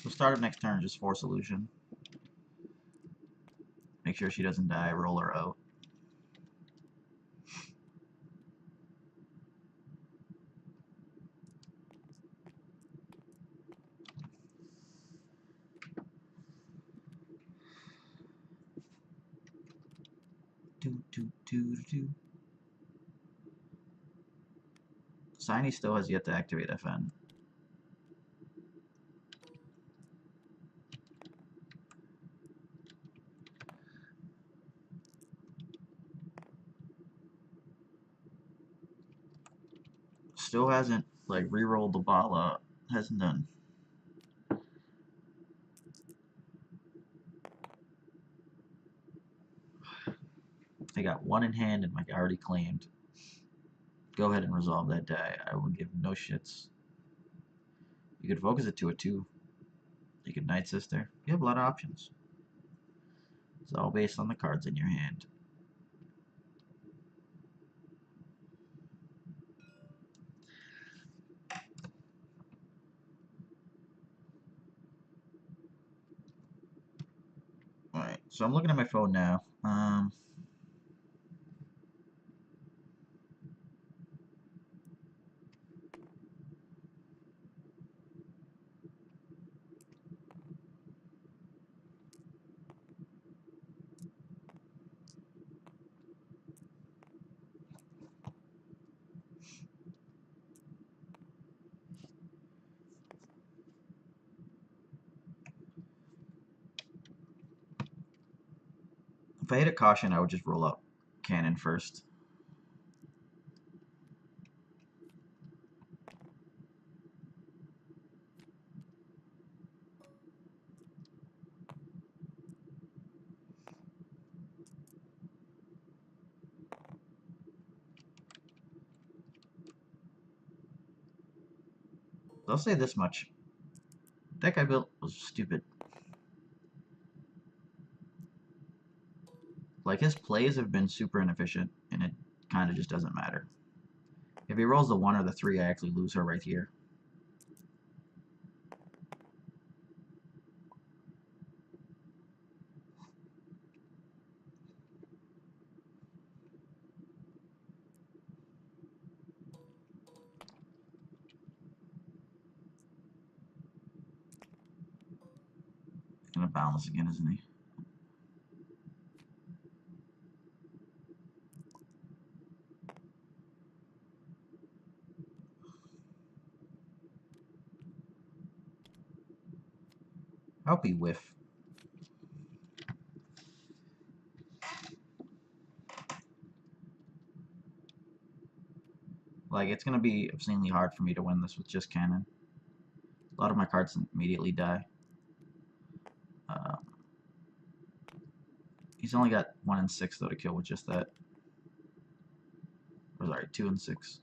So start of next turn, just force illusion. Make sure she doesn't die, roll her out. Signy still has yet to activate FN. Still hasn't, like, re-rolled the Bala. Hasn't done. I got 1 in hand and like I already claimed. Go ahead and resolve that die. I will give no shits. You could focus it to a 2. You could Night Sister. You have a lot of options. It's all based on the cards in your hand. Alright, so I'm looking at my phone now. If I hit a caution, I would just roll up Kanan first. I'll say this much. Deck I built was stupid. Like, his plays have been super inefficient, and it kind of just doesn't matter. If he rolls the 1 or the 3, I actually lose her right here. Gonna balance again, isn't he? I hope he whiff. Like, it's gonna be obscenely hard for me to win this with just Kanan. A lot of my cards immediately die. He's only got 1 and 6 though to kill with just that. Or sorry, 2 and 6.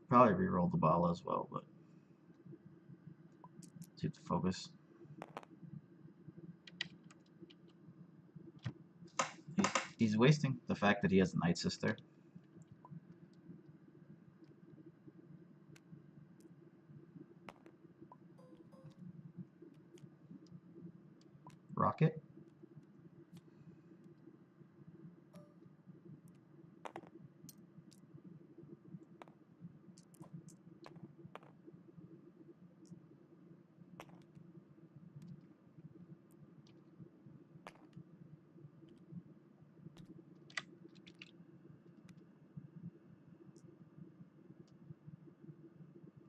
Probably re-roll the ball as well, but see if the focus. He's wasting the fact that he has a Night Sister. Rocket.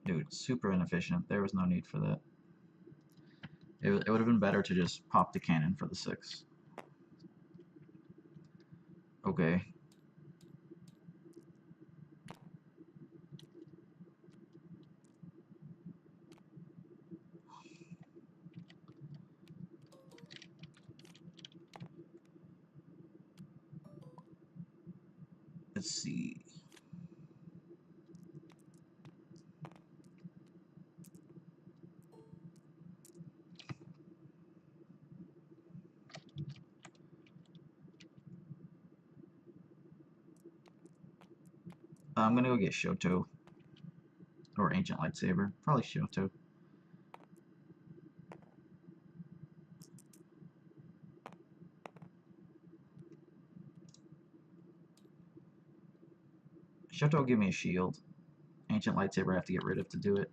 Dude, super inefficient. There was no need for that. It would have been better to just pop the Kanan for the 6. Okay. Let's see. I'm gonna go get Shoto. Or Ancient Lightsaber. Probably Shoto. Shoto will give me a shield. Ancient Lightsaber I have to get rid of to do it.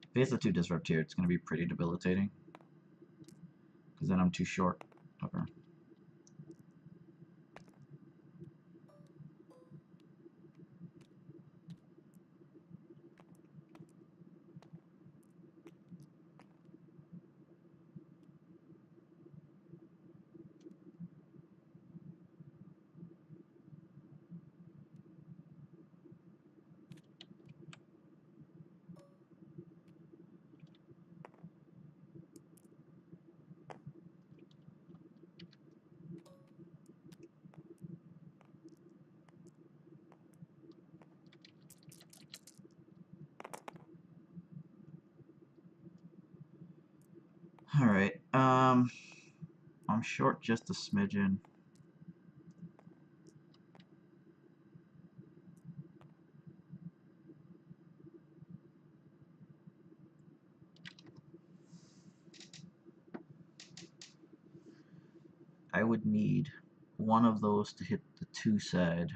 If he has the 2 Disrupt here, it's going to be pretty debilitating. Because then I'm too short. Okay. I'm short just a smidgen. I would need one of those to hit the 2 side.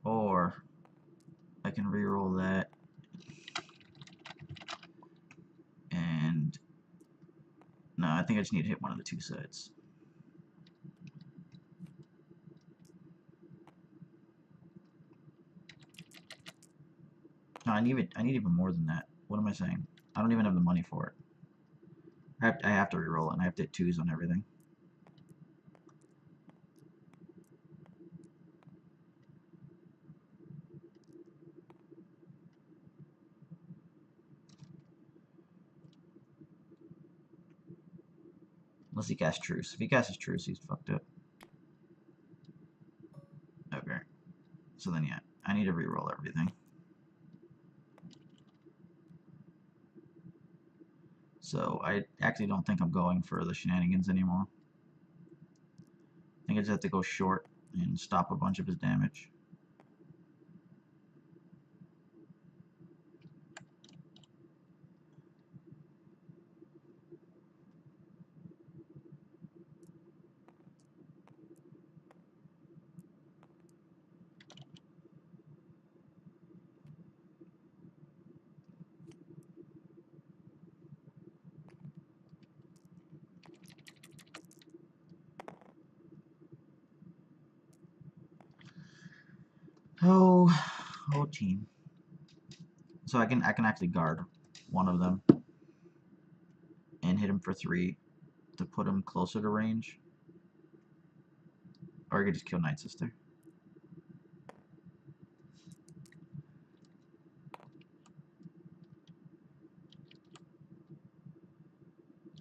Or I can reroll that and no, I think I just need to hit one of the 2 sides. No, I need even more than that. What am I saying? I don't even have the money for it. I have to reroll it, and I have to hit 2s on everything. Unless he casts Truce. If he casts Truce, he's fucked up. Okay. So then, yeah, I need to reroll everything. So I actually don't think I'm going for the shenanigans anymore. I think I just have to go short and stop a bunch of his damage. Oh, team. So I can actually guard one of them and hit him for 3 to put him closer to range. Or I could just kill Night Sister.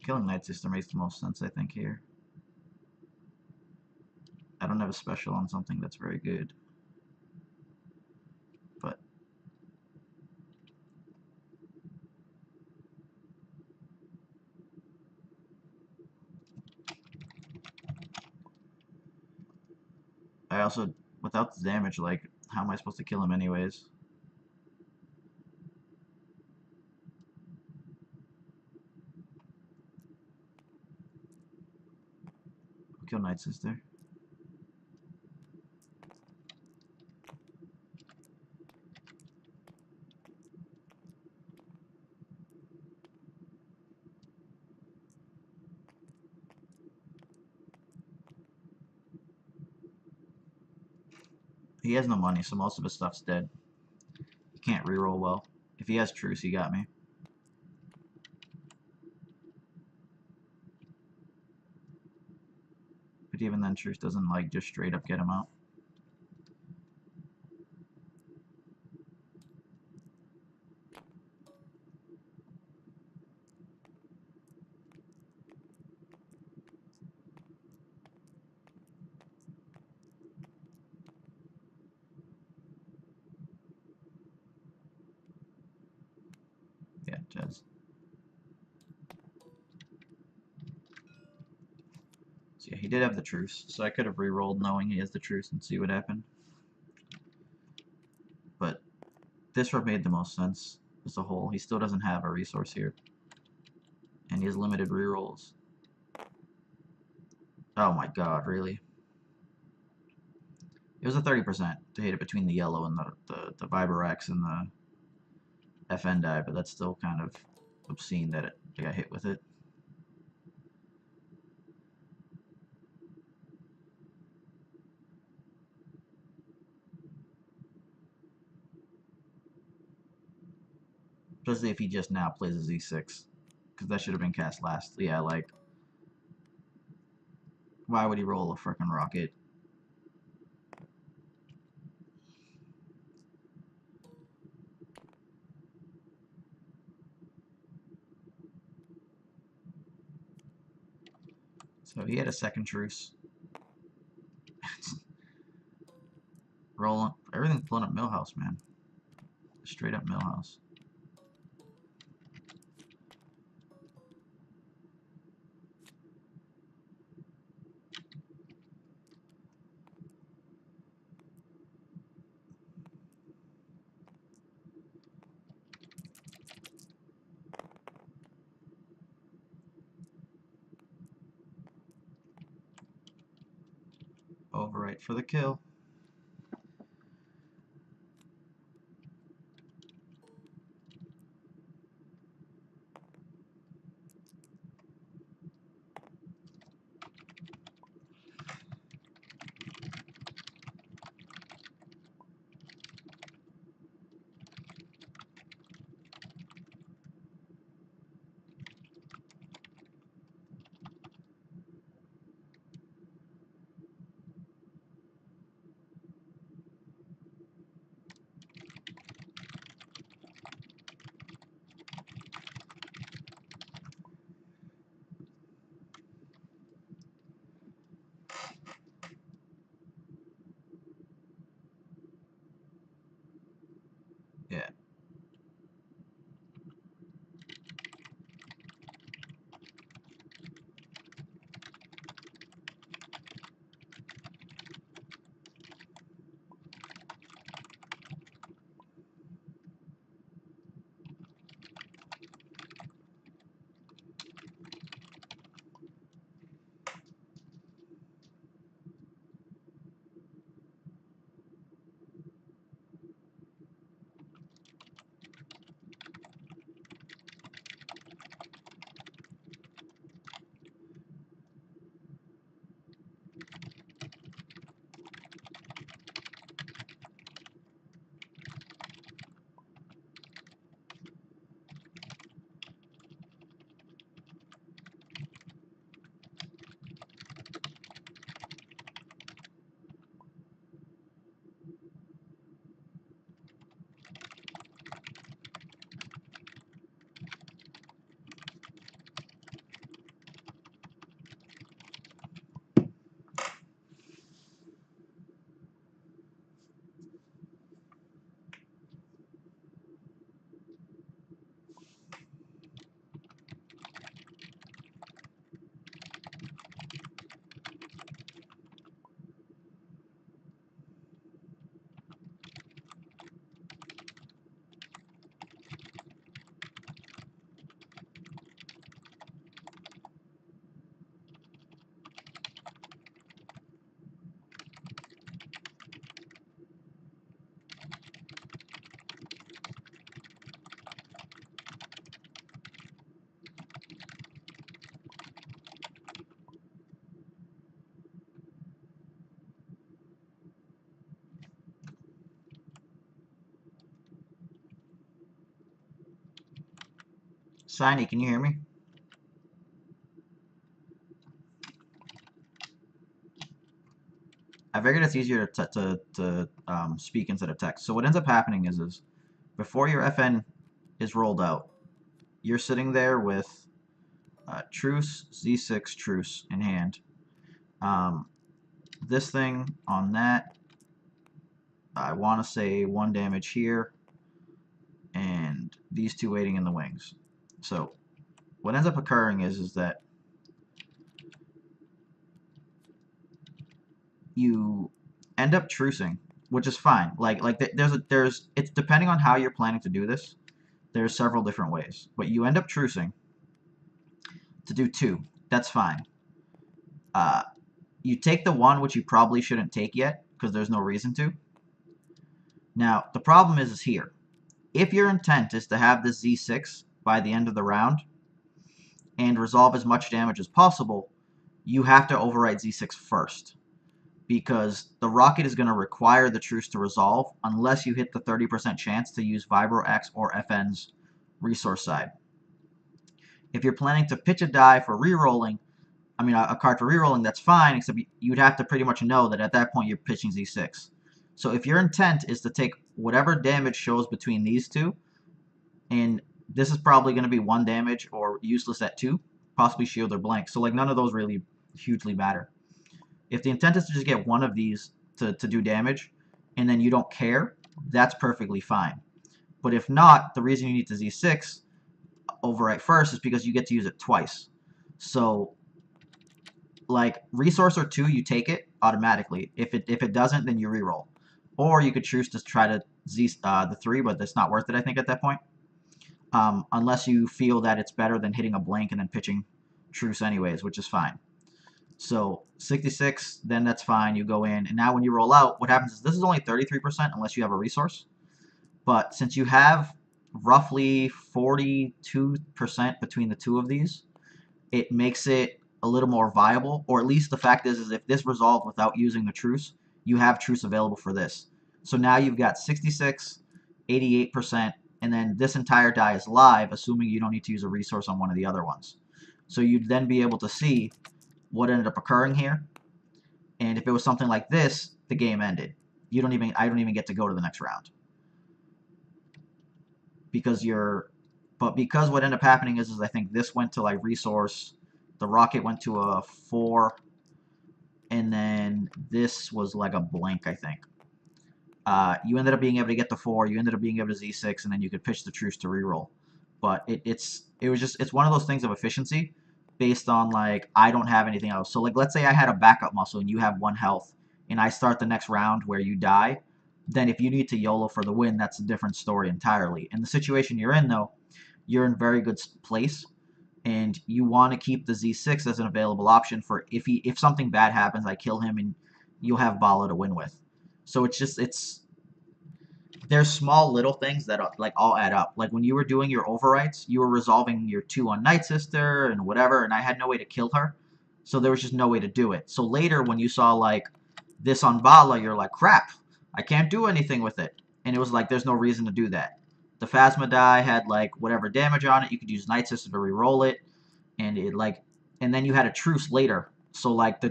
Killing Night Sister makes the most sense, I think, here. I don't have a special on something that's very good. But I also, without the damage, like, how am I supposed to kill him anyways? Kill Night Sister. He has no money, so most of his stuff's dead. He can't reroll well. If he has Truce, he got me. But even then, Truce doesn't, like, just straight up get him out. Yeah, it does. So yeah, he did have the Truce, so I could have re-rolled knowing he has the Truce and see what happened. But this route made the most sense as a whole. He still doesn't have a resource here. And he has limited re-rolls. Oh my god, really? It was a 30% to hit it between the yellow and the Vibarax and the FN die, but that's still kind of obscene that I got hit with it. Especially if he just now plays a Z6. Because that should have been cast last. Yeah, like, why would he roll a frickin' rocket? So he had a second truce. Rolling, everything's pulling up Millhouse, man. Straight up Millhouse. Overwrite for the kill. Yeah. Signy, can you hear me? I figured it's easier to speak instead of text. So what ends up happening is before your FN is rolled out, you're sitting there with truce, Z6 truce in hand. This thing on that, I want to say 1 damage here, and these two waiting in the wings. So what ends up occurring is that you end up trucing, which is fine. There's it's depending on how you're planning to do this. There's several different ways, but you end up trucing to do 2. That's fine. You take the 1, which you probably shouldn't take yet because there's no reason to. Now the problem is here. If your intent is to have this Z6 by the end of the round and resolve as much damage as possible, you have to overwrite Z6 first, because the rocket is going to require the truce to resolve unless you hit the 30% chance to use Vibro X or FN's resource side. If you're planning to pitch a die for rerolling, I mean a card for rerolling, that's fine, except you'd have to pretty much know that at that point you're pitching Z6. So if your intent is to take whatever damage shows between these two, and this is probably going to be 1 damage or useless at 2, possibly shield or blank. So like none of those really hugely matter. If the intent is to just get one of these to do damage, and then you don't care, that's perfectly fine. But if not, the reason you need to Z6 overwrite first is because you get to use it twice. So, like, resource or two, you take it automatically. If it doesn't, then you reroll. Or you could choose to try to Z the 3, but that's not worth it, I think, at that point. Unless you feel that it's better than hitting a blank and then pitching truce anyways, which is fine. So 66, then that's fine. You go in, and now when you roll out, what happens is this is only 33% unless you have a resource. But since you have roughly 42% between the two of these, it makes it a little more viable. Or at least the fact is if this resolved without using the truce, you have truce available for this. So now you've got 66, 88%, and then this entire die is live, assuming you don't need to use a resource on one of the other ones. So you'd then be able to see what ended up occurring here. And if it was something like this, the game ended. I don't even get to go to the next round. Because what ended up happening is I think this went to like resource, the rocket went to a 4, and then this was like a blank, I think. You ended up being able to get the 4, you ended up being able to Z6, and then you could pitch the truce to reroll. But it's one of those things of efficiency based on like I don't have anything else. So like let's say I had a backup muscle and you have 1 health and I start the next round where you die, then if you need to YOLO for the win, that's a different story entirely. In the situation you're in though, you're in very good place and you want to keep the Z6 as an available option for if something bad happens, I kill him and you'll have Bala to win with. So there's small little things that like all add up. Like when you were doing your overwrites, you were resolving your 2 on Night Sister and whatever, and I had no way to kill her, so there was just no way to do it. So later when you saw like this on Bala, you're like, crap, I can't do anything with it, and it was like there's no reason to do that. The Phasma die had like whatever damage on it. You could use Night Sister to reroll it, and and then you had a truce later. So like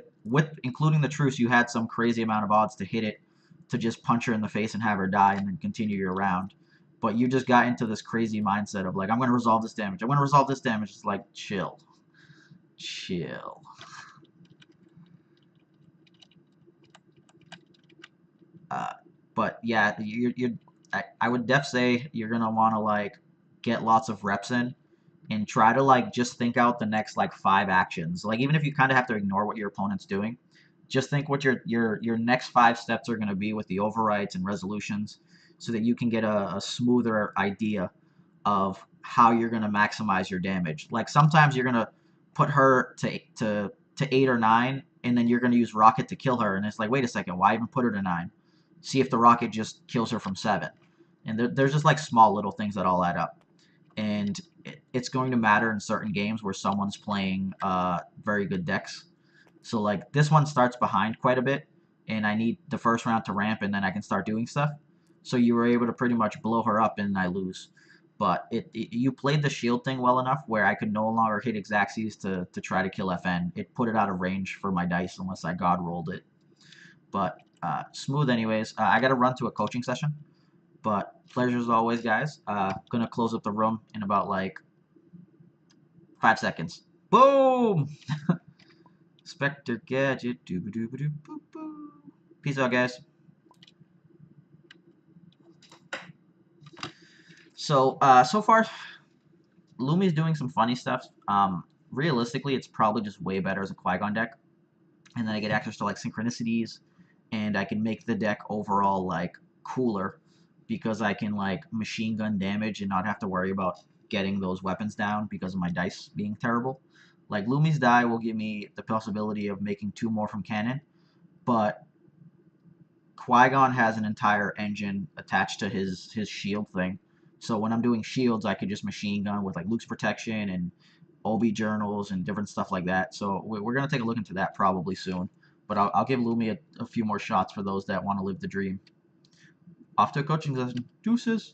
including the truce, you had some crazy amount of odds to hit it, to just punch her in the face and have her die and then continue your round. But you just got into this crazy mindset of like, I'm going to resolve this damage. I'm going to resolve this damage. It's like, chill. Chill. But yeah, I would def say you're going to want to like get lots of reps in and try to like just think out the next like 5 actions. Like even if you kind of have to ignore what your opponent's doing, just think what your next 5 steps are going to be with the overrides and resolutions so that you can get a smoother idea of how you're going to maximize your damage. Like sometimes you're going to put her to 8 or 9 and then you're going to use rocket to kill her and it's like, wait a second, why even put her to 9? See if the rocket just kills her from 7. And there's just like small little things that all add up. And it's going to matter in certain games where someone's playing very good decks. So like this one starts behind quite a bit, and I need the first round to ramp, and then I can start doing stuff. So you were able to pretty much blow her up, and I lose. But you played the shield thing well enough where I could no longer hit Xaxes to try to kill FN. It put it out of range for my dice unless I god rolled it. But smooth anyways. I got to run to a coaching session. But pleasure as always, guys. Gonna close up the room in about like 5 seconds. Boom! Spectre Gadget. Doo-ba-doo-ba-doo-boo-boo. Peace out, guys. So, so far, Lumi's doing some funny stuff. Realistically, it's probably just way better as a Qui-Gon deck. And then I get access to, like, synchronicities, and I can make the deck overall, like, cooler, because I can, like, machine gun damage and not have to worry about getting those weapons down because of my dice being terrible. Like, Lumi's die will give me the possibility of making 2 more from Kanan, but Qui-Gon has an entire engine attached to his shield thing. So when I'm doing shields, I could just machine gun with like Luke's protection and Obi journals and different stuff like that. So we're going to take a look into that probably soon. But I'll give Lumi a few more shots for those that want to live the dream. Off to a coaching session. Deuces.